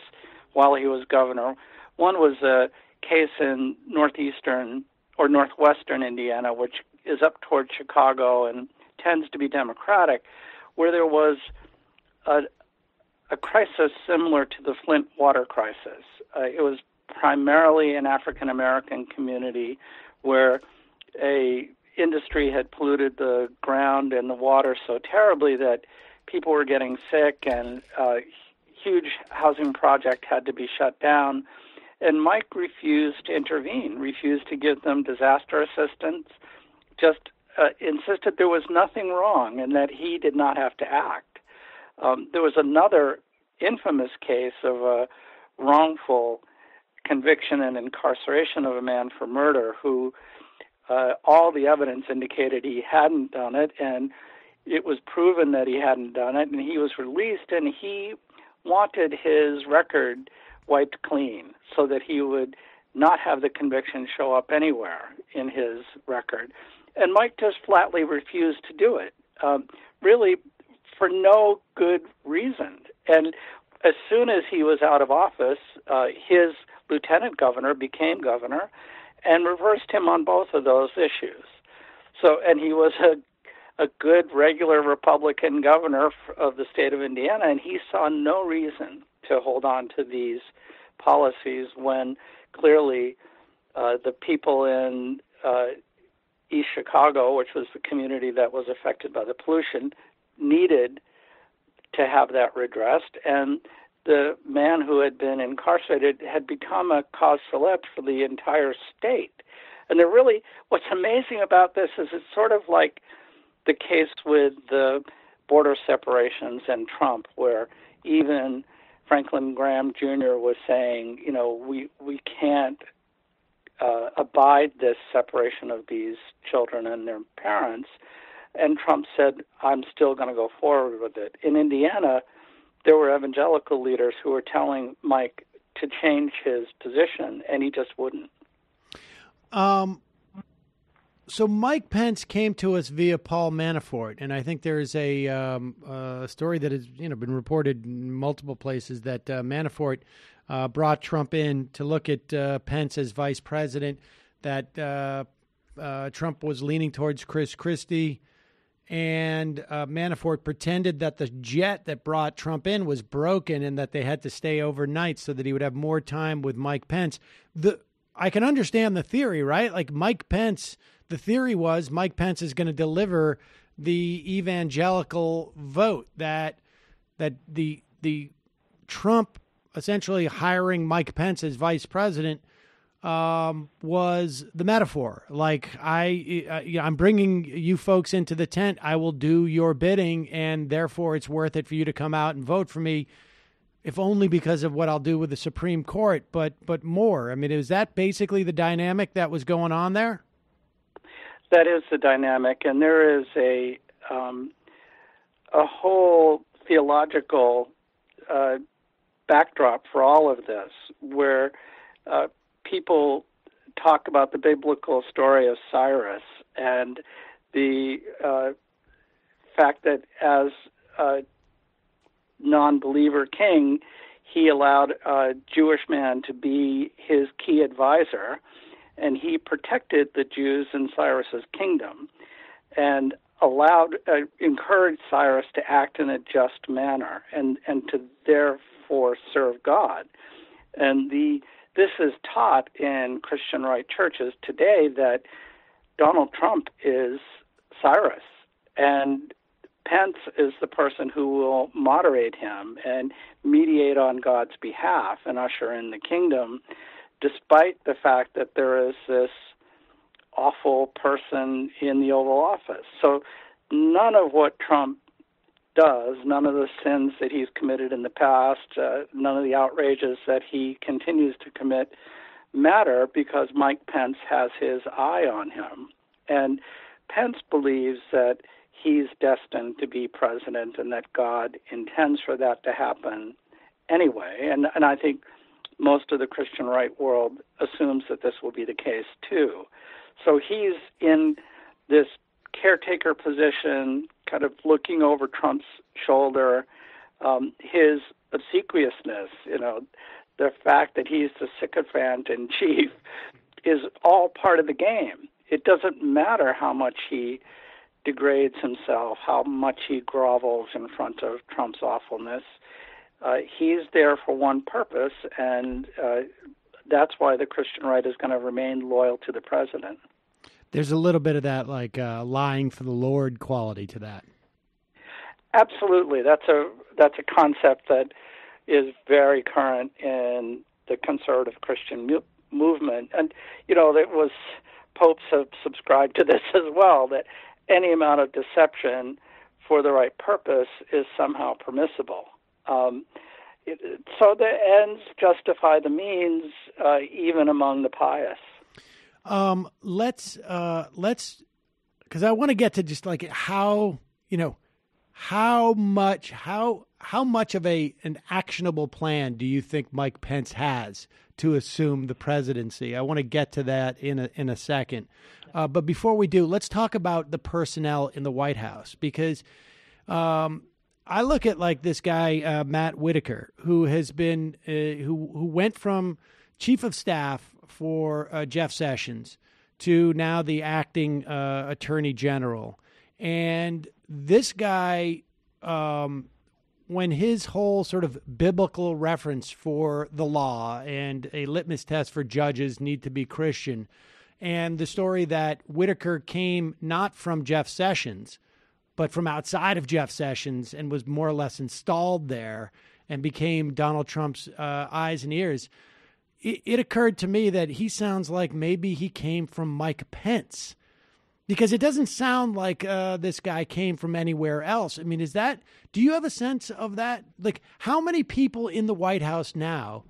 Speaker 7: while he was governor. One was a case in northwestern Indiana, which is up toward Chicago and tends to be Democratic, where there was a crisis similar to the Flint water crisis. It was primarily an African-American community where a industry had polluted the ground and the water so terribly that people were getting sick, and a huge housing project had to be shut down. And Mike refused to intervene, refused to give them disaster assistance, just insisted there was nothing wrong and that he did not have to act. There was another infamous case of a wrongful conviction and incarceration of a man for murder who all the evidence indicated he hadn't done it, and it was proven that he hadn't done it, and he was released, and he wanted his record wiped clean so that he would not have the conviction show up anywhere in his record. And Mike just flatly refused to do it, really for no good reason. And as soon as he was out of office, his lieutenant governor became governor and reversed him on both of those issues. So, and he was a good, regular Republican governor of the state of Indiana, and he saw no reason to hold on to these policies when clearly the people in East Chicago, which was the community that was affected by the pollution, needed to have that redressed, and the man who had been incarcerated had become a cause célèbre for the entire state. And what's amazing about this is it's sort of like the case with the border separations and Trump, where even Franklin Graham Jr. was saying, we can't abide this separation of these children and their parents. And Trump said, I'm still going to go forward with it. In Indiana, there were evangelical leaders who were telling Mike to change his position, and he just wouldn't.
Speaker 3: So Mike Pence came to us via Paul Manafort, and I think there's a story that has been reported in multiple places that Manafort brought Trump in to look at Pence as vice president, that Trump was leaning towards Chris Christie, and Manafort pretended that the jet that brought Trump in was broken and that they had to stay overnight so that he would have more time with Mike Pence. I can understand the theory, right? Like Mike Pence, the theory was Mike Pence is going to deliver the evangelical vote, that the Trump essentially hiring Mike Pence as vice president was the metaphor. Like I'm bringing you folks into the tent. I will do your bidding, and therefore it's worth it for you to come out and vote for me, if only because of what I'll do with the Supreme Court, but more. I mean, is that basically the dynamic that was going on there? That
Speaker 7: is the dynamic, and there is a a whole theological backdrop for all of this, where people talk about the biblical story of Cyrus and the fact that as a non-believer king, he allowed a Jewish man to be his key advisor, and he protected the Jews in Cyrus's kingdom and encouraged Cyrus to act in a just manner and to therefore serve God. And this is taught in Christian right churches today, that Donald Trump is Cyrus, and Pence is the person who will moderate him and mediate on God's behalf and usher in the kingdom, despite the fact that there is this awful person in the Oval Office. So none of what Trump does, none of the sins that he's committed in the past, none of the outrages that he continues to commit matter, because Mike Pence has his eye on him. And Pence believes that he's destined to be president and that God intends for that to happen anyway. And I think most of the Christian right world assumes that this will be the case too. So he's in this caretaker position, kind of looking over Trump's shoulder. His obsequiousness, the fact that he's the sycophant in chief, is all part of the game. It doesn't matter how much he degrades himself, how much he grovels in front of Trump's awfulness. He's there for one purpose, and that's why the Christian right is going to remain loyal to the president.
Speaker 3: There's a little bit of that, like lying for the Lord quality to that.
Speaker 7: Absolutely, that's a concept that is very current in the conservative Christian movement, and popes have subscribed to this as well, that any amount of deception for the right purpose is somehow permissible. So the ends justify the means, even among the pious.
Speaker 3: Let's, because I want to get to just like how much of an actionable plan do you think Mike Pence has to assume the presidency? I want to get to that in a second. But before we do, let's talk about the personnel in the White House, because I look at like this guy, Matt Whitaker, who has been who went from chief of staff for Jeff Sessions to now the acting attorney general. And this guy, when his whole sort of biblical reference for the law and a litmus test for judges need to be Christian, and the story that Whitaker came not from Jeff Sessions, but from outside of Jeff Sessions and was more or less installed there and became Donald Trump's eyes and ears, it occurred to me that he sounds like maybe he came from Mike Pence, because it doesn't sound like this guy came from anywhere else. I mean, do you have a sense of that? Like, how many people in the White House now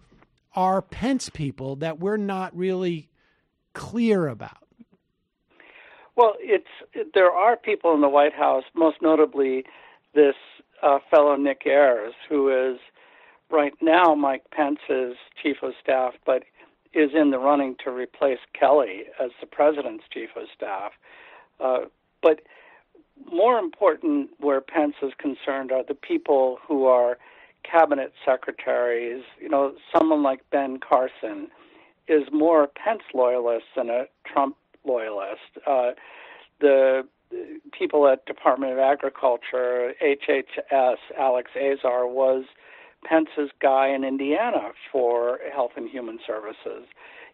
Speaker 3: are Pence people that we're not really clear about?
Speaker 7: Well, there are people in the White House, most notably this fellow Nick Ayers, who is right now Mike Pence's chief of staff, but is in the running to replace Kelly as the president's chief of staff. But more important where Pence is concerned are the people who are cabinet secretaries. Someone like Ben Carson is more a Pence loyalist than a Trump loyalist. The people at Department of Agriculture, HHS, Alex Azar, was Pence's guy in Indiana for Health and Human Services.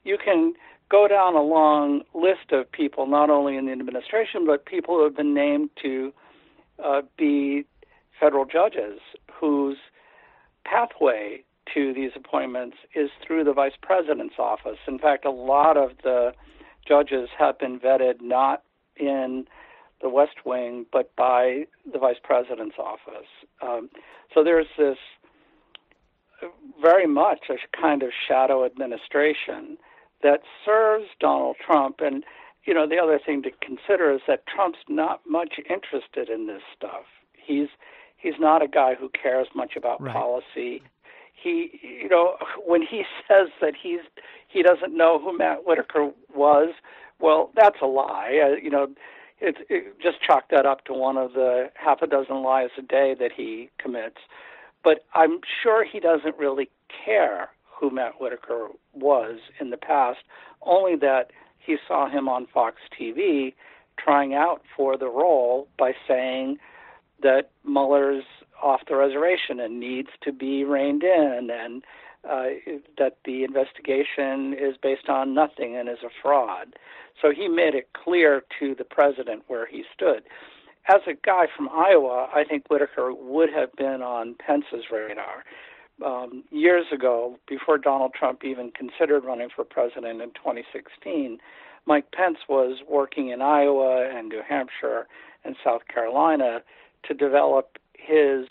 Speaker 7: You can go down a long list of people, not only in the administration, but people who have been named to be federal judges, whose pathway to these appointments is through the vice president's office. In fact, a lot of the judges have been vetted not in the West Wing, but by the vice president's office. So there's this very much a kind of shadow administration that serves Donald Trump. And, the other thing to consider is that Trump's not much interested in this stuff. He's He's not a guy who cares much about
Speaker 3: Right.
Speaker 7: policy. He, when he says that he doesn't know who Matt Whitaker was, well, that's a lie. It just chalk that up to one of the half a dozen lies a day that he commits. But I'm sure he doesn't really care who Matt Whitaker was in the past, only that he saw him on Fox TV trying out for the role by saying that Mueller's off the reservation and needs to be reined in, and that the investigation is based on nothing and is a fraud. So he made it clear to the president where he stood. As a guy from Iowa, I think Whitaker would have been on Pence's radar. Years ago, before Donald Trump even considered running for president in 2016, Mike Pence was working in Iowa and New Hampshire and South Carolina to develop his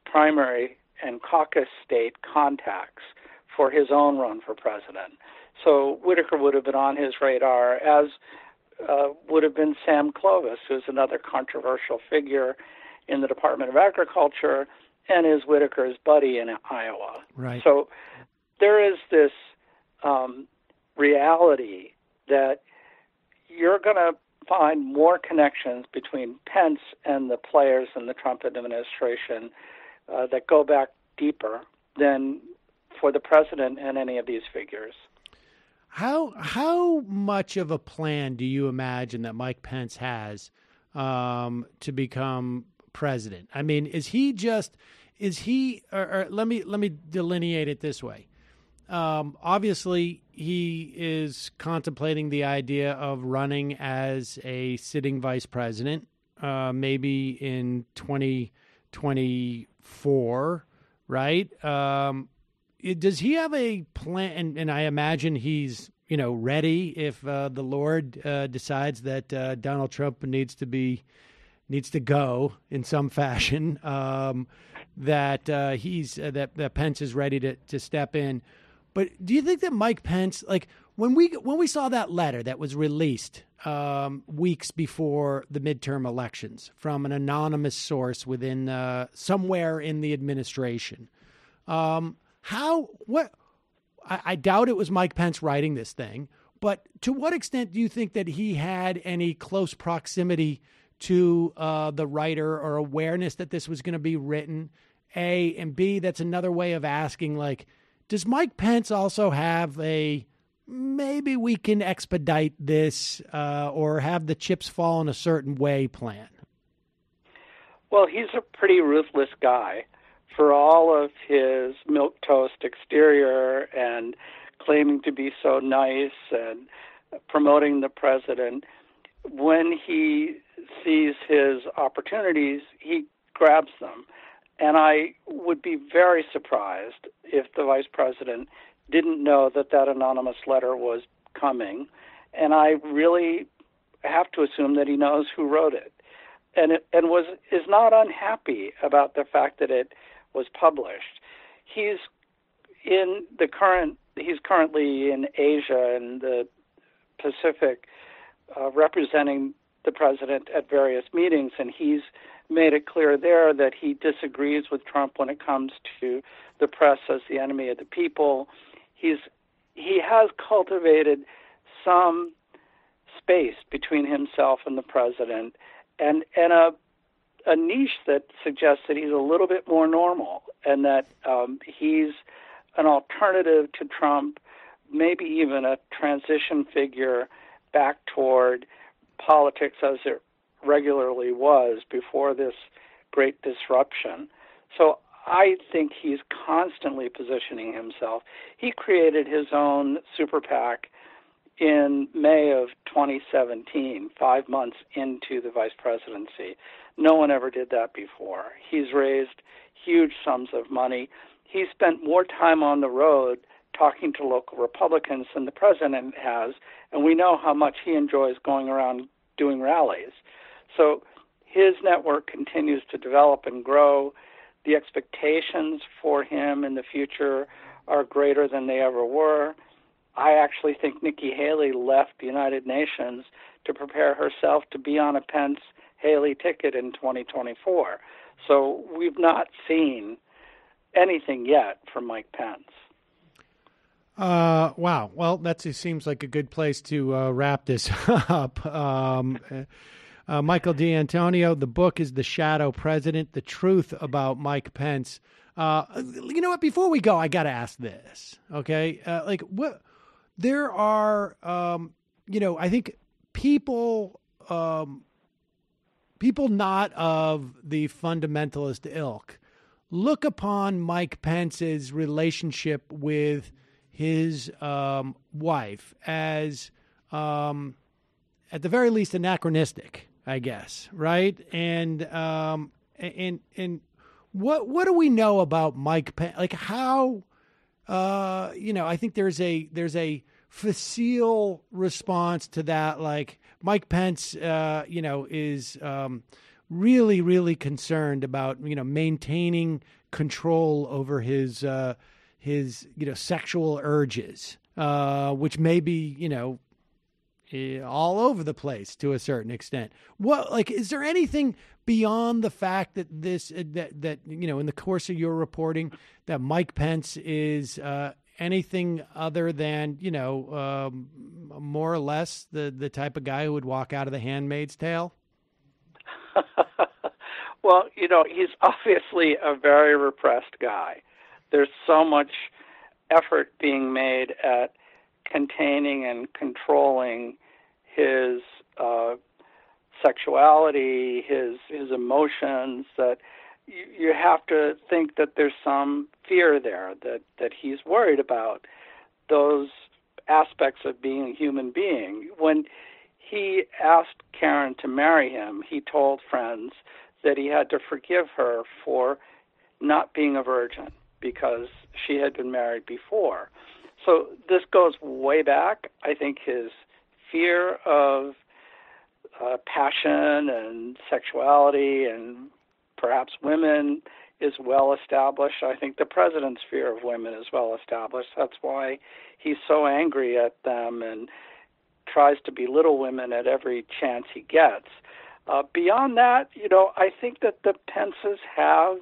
Speaker 7: primary and caucus state contacts for his own run for president. So Whitaker would have been on his radar, as would have been Sam Clovis, who's another controversial figure in the Department of Agriculture and is Whitaker's buddy in Iowa.
Speaker 3: Right.
Speaker 7: So there is this reality that you're going to find more connections between Pence and the players in the Trump administration that go back deeper than for the president and any of these figures.
Speaker 3: How much of a plan do you imagine that Mike Pence has to become president? I mean, or let me delineate it this way. Obviously, he is contemplating the idea of running as a sitting vice president, maybe in 2024, right? Does he have a plan? And I imagine he's, ready if the Lord decides that Donald Trump needs to go in some fashion. That Pence is ready to step in. But do you think that Mike Pence, like when we saw that letter that was released weeks before the midterm elections from an anonymous source within somewhere in the administration, I doubt it was Mike Pence writing this thing, but to what extent do you think that he had any close proximity to the writer or awareness that this was going to be written? A, and B, that's another way of asking, like, does Mike Pence also have a maybe we can expedite this or have the chips fall in a certain way plan?
Speaker 7: Well, he's a pretty ruthless guy. For all of his milquetoast exterior and claiming to be so nice and promoting the president, when he sees his opportunities, he grabs them. And I would be very surprised if the vice president didn't know that anonymous letter was coming. And I really have to assume that he knows who wrote it, and is not unhappy about the fact that it was published. He's currently in Asia and the Pacific, representing the president at various meetings, and he's made it clear there that he disagrees with Trump when it comes to the press as the enemy of the people. He has cultivated some space between himself and the president, and a niche that suggests that he's a little bit more normal and that he's an alternative to Trump, maybe even a transition figure back toward politics as it regularly was before this great disruption. So I think he's constantly positioning himself. He created his own super PAC in May of 2017, 5 months into the vice presidency. No one ever did that before. He's raised huge sums of money. He spent more time on the road talking to local Republicans than the president has, and we know how much he enjoys going around doing rallies. So his network continues to develop and grow. The expectations for him in the future are greater than they ever were. I actually think Nikki Haley left the United Nations to prepare herself to be on a Pence-Haley ticket in 2024. So we've not seen anything yet from Mike Pence.
Speaker 3: Wow. Well, that seems like a good place to wrap this up. Michael D'Antonio, the book is The Shadow President, The Truth About Mike Pence. You know what? Before we go, I got to ask this, okay? There are, I think people not of the fundamentalist ilk look upon Mike Pence's relationship with his wife as, at the very least, anachronistic, I guess, right? And what do we know about Mike Pence? Like how, I think there's a facile response to that. Like Mike Pence, is really, really concerned about, maintaining control over his sexual urges, which may be, all over the place to a certain extent. Is there anything beyond the fact that that in the course of your reporting that Mike Pence is anything other than more or less the type of guy who would walk out of The Handmaid's Tale?
Speaker 7: Well, he's obviously a very repressed guy. There's so much effort being made at containing and controlling his sexuality, his emotions, that you have to think that there's some fear there, that he's worried about those aspects of being a human being. When he asked Karen to marry him, he told friends that he had to forgive her for not being a virgin because she had been married before. So this goes way back. I think his fear of passion and sexuality and perhaps women is well established. I think the president's fear of women is well established. That's why he's so angry at them and tries to belittle women at every chance he gets. Beyond that, I think that the Pences have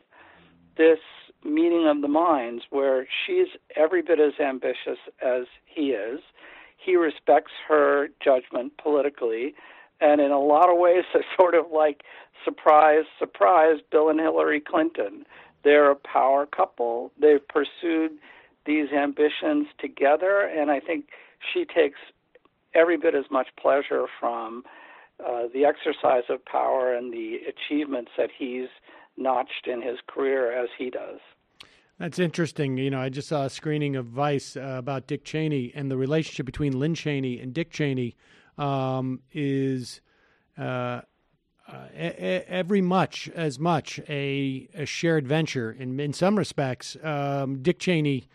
Speaker 7: this meeting of the minds where she's every bit as ambitious as he is. He respects her judgment politically, and in a lot of ways, it's sort of like surprise, surprise, Bill and Hillary Clinton. They're a power couple. They've pursued these ambitions together, and I think she takes every bit as much pleasure from the exercise of power and the achievements that he's notched in his career as he does.
Speaker 3: That's interesting. I just saw a screening of Vice about Dick Cheney, and the relationship between Lynn Cheney and Dick Cheney is every much as much a shared venture. In some respects, Dick Cheney,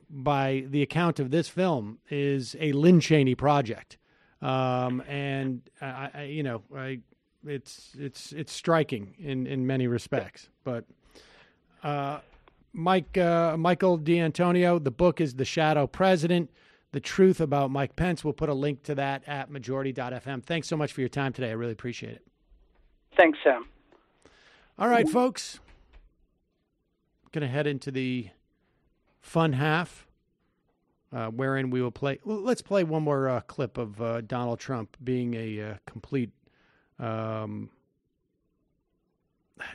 Speaker 3: by the account of this film, is a Lynn Cheney project. And it's striking in many respects. But Michael D'Antonio, the book is The Shadow President, The Truth About Mike Pence. We'll put a link to that at majority.fm. Thanks so much for your time today. I really appreciate it.
Speaker 7: Thanks, Sam.
Speaker 3: All right, folks. Going to head into the fun half, wherein we will play. Well, let's play one more clip of Donald Trump being a complete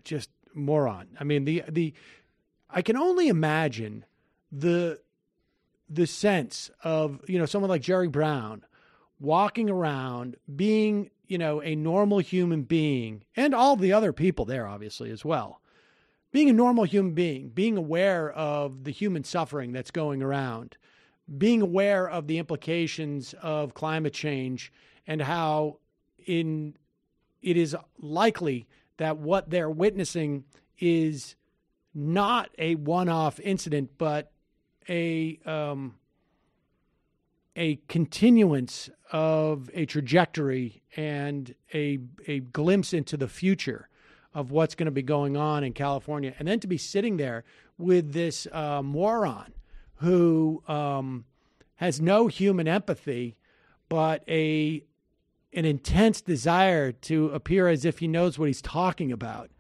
Speaker 3: just moron. I mean, I can only imagine the sense of, someone like Jerry Brown walking around being, a normal human being, and all the other people there, obviously, as well. Being a normal human being, being aware of the human suffering that's going around, being aware of the implications of climate change and how it is likely that what they're witnessing is not a one-off incident, but a continuance of a trajectory and a glimpse into the future of what's going to be going on in California. And then to be sitting there with this moron who has no human empathy, but an intense desire to appear as if he knows what he's talking about,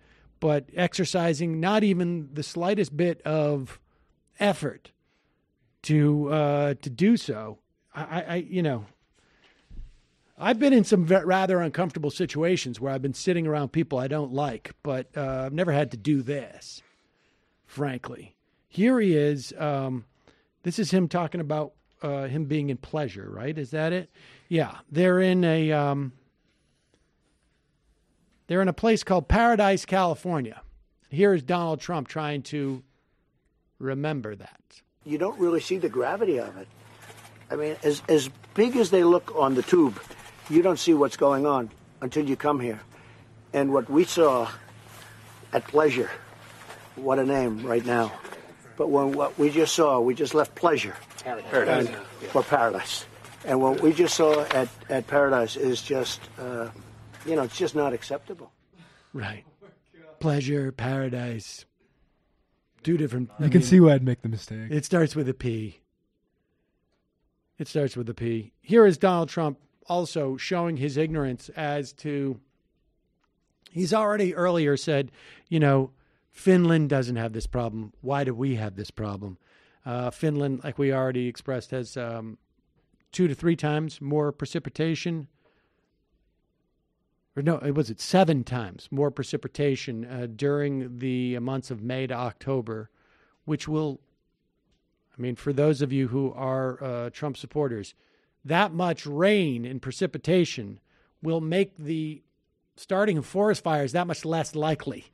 Speaker 3: but exercising not even the slightest bit of effort to do so. I've been in some rather uncomfortable situations where I've been sitting around people I don't like, but I've never had to do this, frankly. Here he is. This is him talking about him being in pleasure, right? Is that it? Yeah. They're in a place called Paradise, California. Here is Donald Trump trying to remember that.
Speaker 5: You don't really see the gravity of it. I mean, as big as they look on the tube, you don't see what's going on until you come here. And what we saw at Pleasure, what a name right now. But what we just saw, we just left Pleasure. Paradise. For Paradise. And what we just saw at Paradise is just, it's just not acceptable.
Speaker 3: Right. Pleasure, Paradise. Two different.
Speaker 4: You can see why I'd make the mistake.
Speaker 3: It starts with a P. It starts with a P. Here is Donald Trump also showing his ignorance as to, he's already earlier said, Finland doesn't have this problem. Why do we have this problem? Finland, like we already expressed, has 2 to 3 times more precipitation. Or no, was it 7 times more precipitation during the months of May to October, which will, for those of you who are Trump supporters, that much rain and precipitation will make the starting of forest fires that much less likely,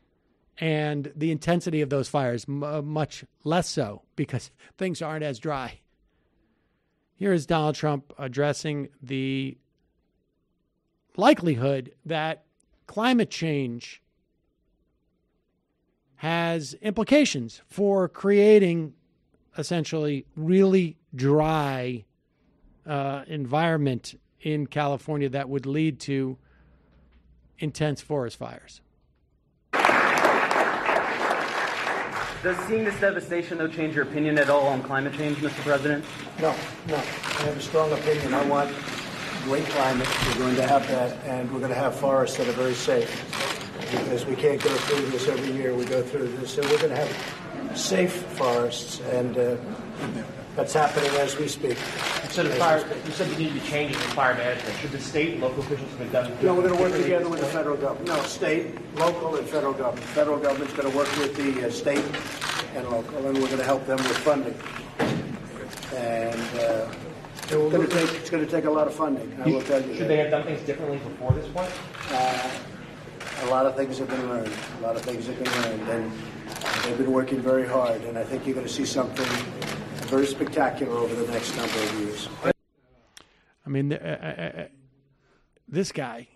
Speaker 3: and the intensity of those fires much less so because things aren't as dry. Here is Donald Trump addressing the likelihood that climate change has implications for creating essentially really dry environment in California that would lead to intense forest fires.
Speaker 8: Does seeing this devastation, though, change your opinion at all on climate change, Mr. President?
Speaker 5: No. I have a strong opinion. I want great climate. We're going to have that, and we're going to have forests that are very safe, because we can't go through this every year. We go through this, so we're going to have safe forests, and that's happening as we speak.
Speaker 9: You said you need to be changing the fire management. Should the state and local officials have been done?
Speaker 5: No, we're going to work together with the federal government. No, state, local, and federal government. The federal government's going to work with the state and local, and we're going to help them with funding. And it's going to take a lot of funding, I will tell you.
Speaker 9: Should they have done things differently before this point?
Speaker 5: A lot of things have been learned. And they've been working very hard, and I think you're going to see something very spectacular over the next number of years.
Speaker 3: This guy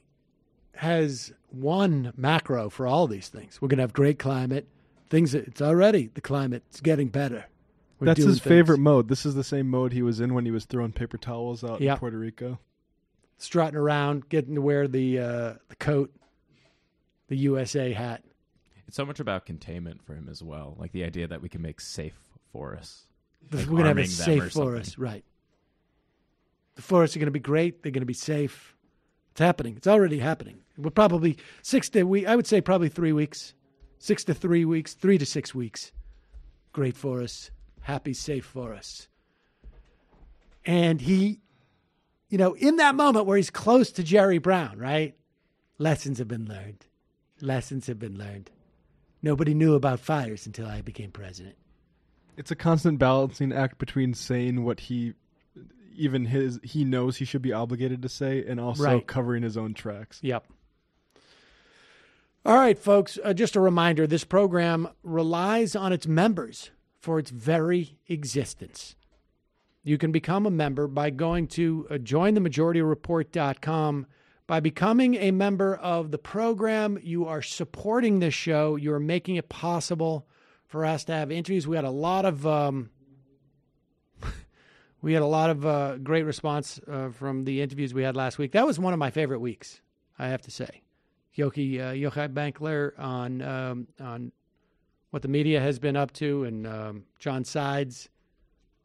Speaker 3: has one macro for all these things. We're going to have great climate. It's already, the climate's getting better.
Speaker 4: That's his favorite mode. This is the same mode he was in when he was throwing paper towels out in Puerto Rico.
Speaker 3: Strutting around, getting to wear the coat, the USA hat.
Speaker 10: It's so much about containment for him as well, like the idea that we can make safe forests.
Speaker 3: We're going to have a safe forest, right. The forests are going to be great. They're going to be safe. It's happening. It's already happening. We're probably 3 weeks. 6 to 3 weeks, 3 to 6 weeks. Great forests, happy, safe forests. And he, in that moment where he's close to Jerry Brown, right? Lessons have been learned. Nobody knew about fires until I became president.
Speaker 4: It's a constant balancing act between saying what he knows he should be obligated to say, and also covering his own tracks.
Speaker 3: Yep. All right, folks, just a reminder, this program relies on its members for its very existence. You can become a member by going to jointhemajority.report.com. By becoming a member of the program, you are supporting this show. You are making it possible for us to have interviews. We had a lot of great response from the interviews we had last week. That was one of my favorite weeks, I have to say. Yochai Benkler on what the media has been up to, and John Sides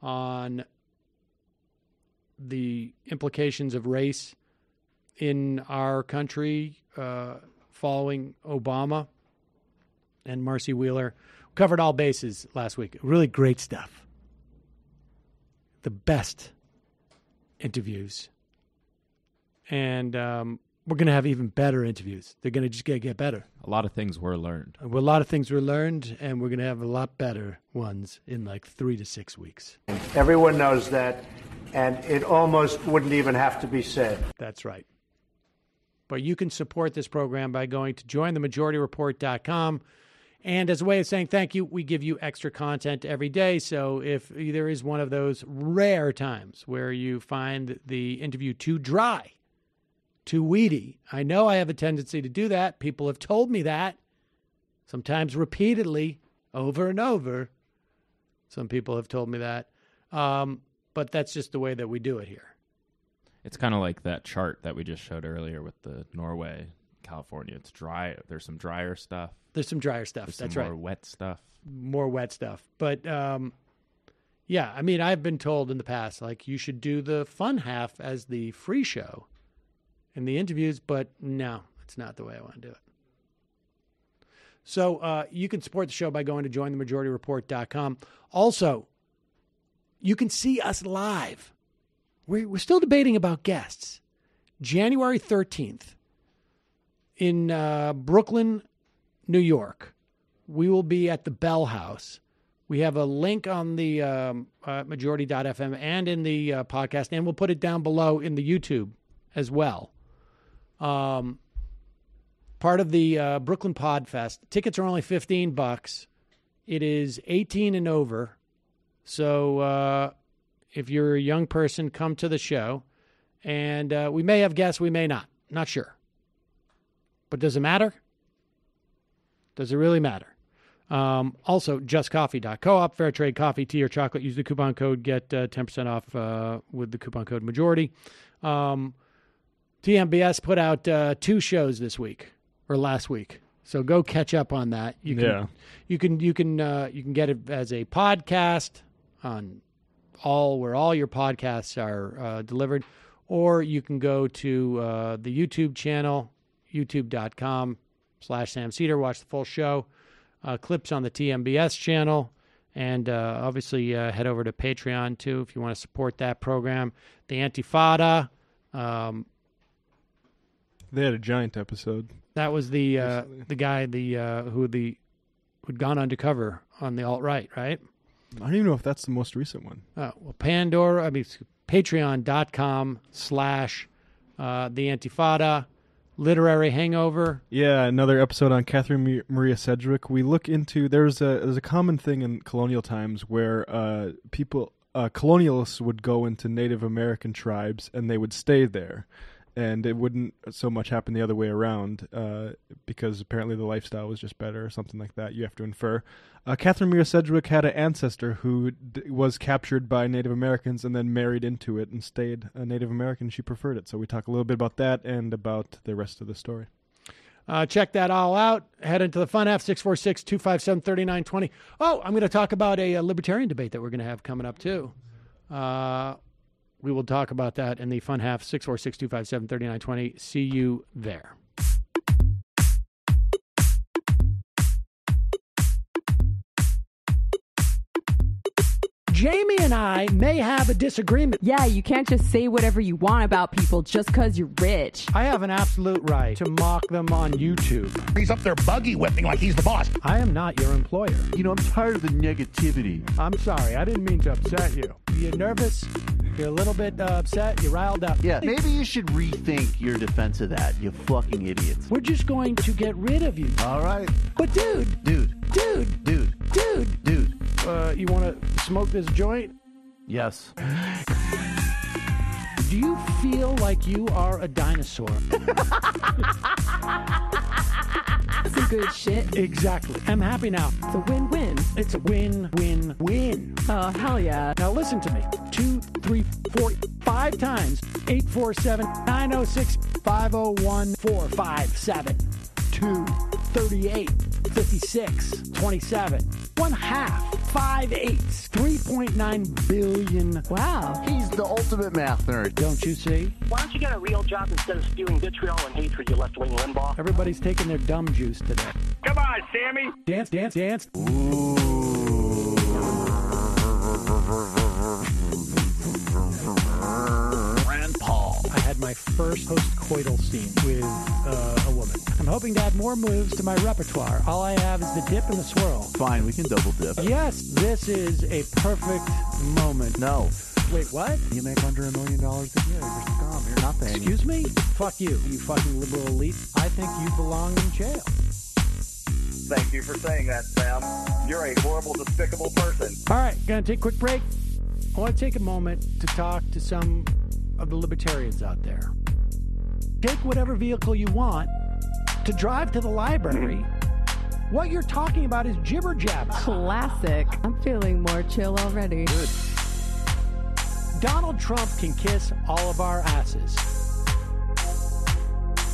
Speaker 3: on the implications of race in our country following Obama. and Marcy Wheeler. Covered all bases last week. Really great stuff. The best interviews. And we're going to have even better interviews. They're going to just get better.
Speaker 10: A lot of things were learned.
Speaker 3: A lot of things were learned, and we're going to have a lot better ones in like 3 to 6 weeks.
Speaker 5: Everyone knows that, and it almost wouldn't even have to be said.
Speaker 3: That's right. But you can support this program by going to jointhemajorityreport.com. And as a way of saying thank you, we give you extra content every day. So if there is one of those rare times where you find the interview too dry, too weedy, I know I have a tendency to do that. People have told me that, sometimes repeatedly, over and over. Some people have told me that. But that's just the way that we do it here.
Speaker 10: It's kind of like that chart that we just showed earlier with the Norway, California. It's dry. There's some drier stuff.
Speaker 3: There's some drier stuff. That's right.
Speaker 10: More wet stuff.
Speaker 3: More wet stuff. But, yeah, I mean, I've been told in the past, like, you should do the fun half as the free show in the interviews, but no, it's not the way I want to do it. So you can support the show by going to jointhemajorityreport.com. Also, you can see us live. We're still debating about guests. January 13th in Brooklyn, New York. We will be at the Bell House. We have a link on the majority.fm and in the podcast, and we'll put it down below in the YouTube as well. Part of the Brooklyn Pod Fest. Tickets are only $15. It is 18 and over. So if you're a young person, come to the show. And we may have guests, we may not. Not sure. But does it matter? Does it really matter? Also, justcoffee.coop, fair trade coffee, tea, or chocolate. Use the coupon code, get 10% off with the coupon code majority. TMBS put out 2 shows this week or last week, so go catch up on that. You can get it as a podcast on where all your podcasts are delivered, or you can go to the YouTube channel, youtube.com/Sam Seder. Watch the full show. Clips on the TMBS channel, and obviously head over to Patreon too if you want to support that program. The Antifada.
Speaker 4: They had a giant episode.
Speaker 3: That was the guy who'd gone undercover on the alt-right, right?
Speaker 4: I don't even know if that's the most recent one.
Speaker 3: Oh, well, Patreon.com/the Antifada. Literary Hangover.
Speaker 4: Yeah, another episode on Catherine Maria Sedgwick. We look into there's a common thing in colonial times where colonialists would go into Native American tribes and they would stay there, and it wouldn't so much happen the other way around because apparently the lifestyle was just better or something like that. You have to infer. Catherine Maria Sedgwick had an ancestor who was captured by Native Americans and then married into it and stayed a Native American. She preferred it. So we talk a little bit about that and about the rest of the story.
Speaker 3: Check that all out. Head into the fun half, 646-257-3920. Oh, I'm going to talk about a libertarian debate that we're going to have coming up, too. We will talk about that in the fun half, 646-257-3920. See you there. Jamie and I may have a disagreement.
Speaker 11: Yeah, you can't just say whatever you want about people just because you're rich.
Speaker 3: I have an absolute right to mock them on YouTube.
Speaker 12: He's up there buggy whipping like he's the boss.
Speaker 3: I am not your employer.
Speaker 12: You know, I'm tired of the negativity.
Speaker 3: I'm sorry, I didn't mean to upset you. You're nervous? You're a little bit upset? You're riled up?
Speaker 12: Yeah, maybe you should rethink your defense of that, you fucking idiots.
Speaker 3: We're just going to get rid of you.
Speaker 12: All right.
Speaker 3: But dude. You want to smoke this joint?
Speaker 12: Yes.
Speaker 3: Do you feel like you are a dinosaur?
Speaker 11: Some good shit.
Speaker 3: Exactly. I'm happy now.
Speaker 11: It's a win-win.
Speaker 3: It's a win-win-win.
Speaker 11: Oh, hell yeah.
Speaker 3: Now listen to me. 2, 3, 4, 5 times. 847-906-5014. 572-38. 56, 27, 1/2, 5/8, 3.9 billion.
Speaker 12: Wow. He's the ultimate math nerd.
Speaker 3: Don't you see?
Speaker 9: Why don't you get a real job instead of spewing vitriol and hatred, you left-wing Limbaugh?
Speaker 3: Everybody's taking their dumb juice today.
Speaker 9: Come on, Sammy!
Speaker 3: Dance, dance, dance.
Speaker 2: Rand Paul.
Speaker 3: I had my first post-coital scene with a woman. I'm hoping to add more moves to my repertoire. All I have is the dip and the swirl.
Speaker 12: Fine, we can double dip.
Speaker 3: Yes, this is a perfect moment.
Speaker 12: No.
Speaker 3: Wait, what?
Speaker 12: You make under $1 million a year. You're scum. You're nothing.
Speaker 3: Excuse me? Fuck you, you fucking liberal elite. I think you belong in jail.
Speaker 13: Thank you for saying that, Sam. You're a horrible, despicable person.
Speaker 3: All right, gonna take a quick break. I want to take a moment to talk to some of the libertarians out there. Take whatever vehicle you want to drive to the library. What you're talking about is jibber jabber.
Speaker 11: Classic. I'm feeling more chill already.
Speaker 3: Good. Donald Trump can kiss all of our asses.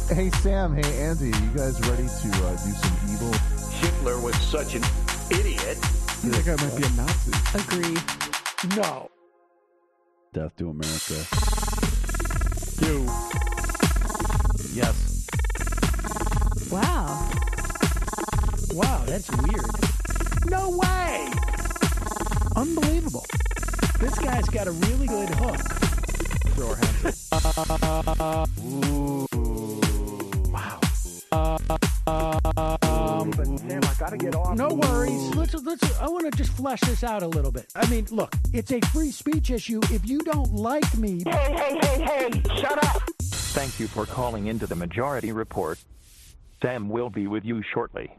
Speaker 14: Hey, Sam. Hey, Andy. You guys ready to do some evil?
Speaker 13: Hitler was such an idiot.
Speaker 4: That guy might be a Nazi.
Speaker 11: Agree.
Speaker 3: No.
Speaker 12: Death to America.
Speaker 3: You.
Speaker 12: Yes.
Speaker 11: Wow.
Speaker 3: Wow, that's weird. No way! Unbelievable. This guy's got a really good hook.
Speaker 4: Throw our hands up.
Speaker 3: Ooh. Wow.
Speaker 9: But Sam, I gotta get off.
Speaker 3: No worries. Let's. I want to just flesh this out a little bit. I mean, look, it's a free speech issue. If you don't like me...
Speaker 9: Hey, shut up!
Speaker 15: Thank you for calling into the Majority Report. Sam will be with you shortly.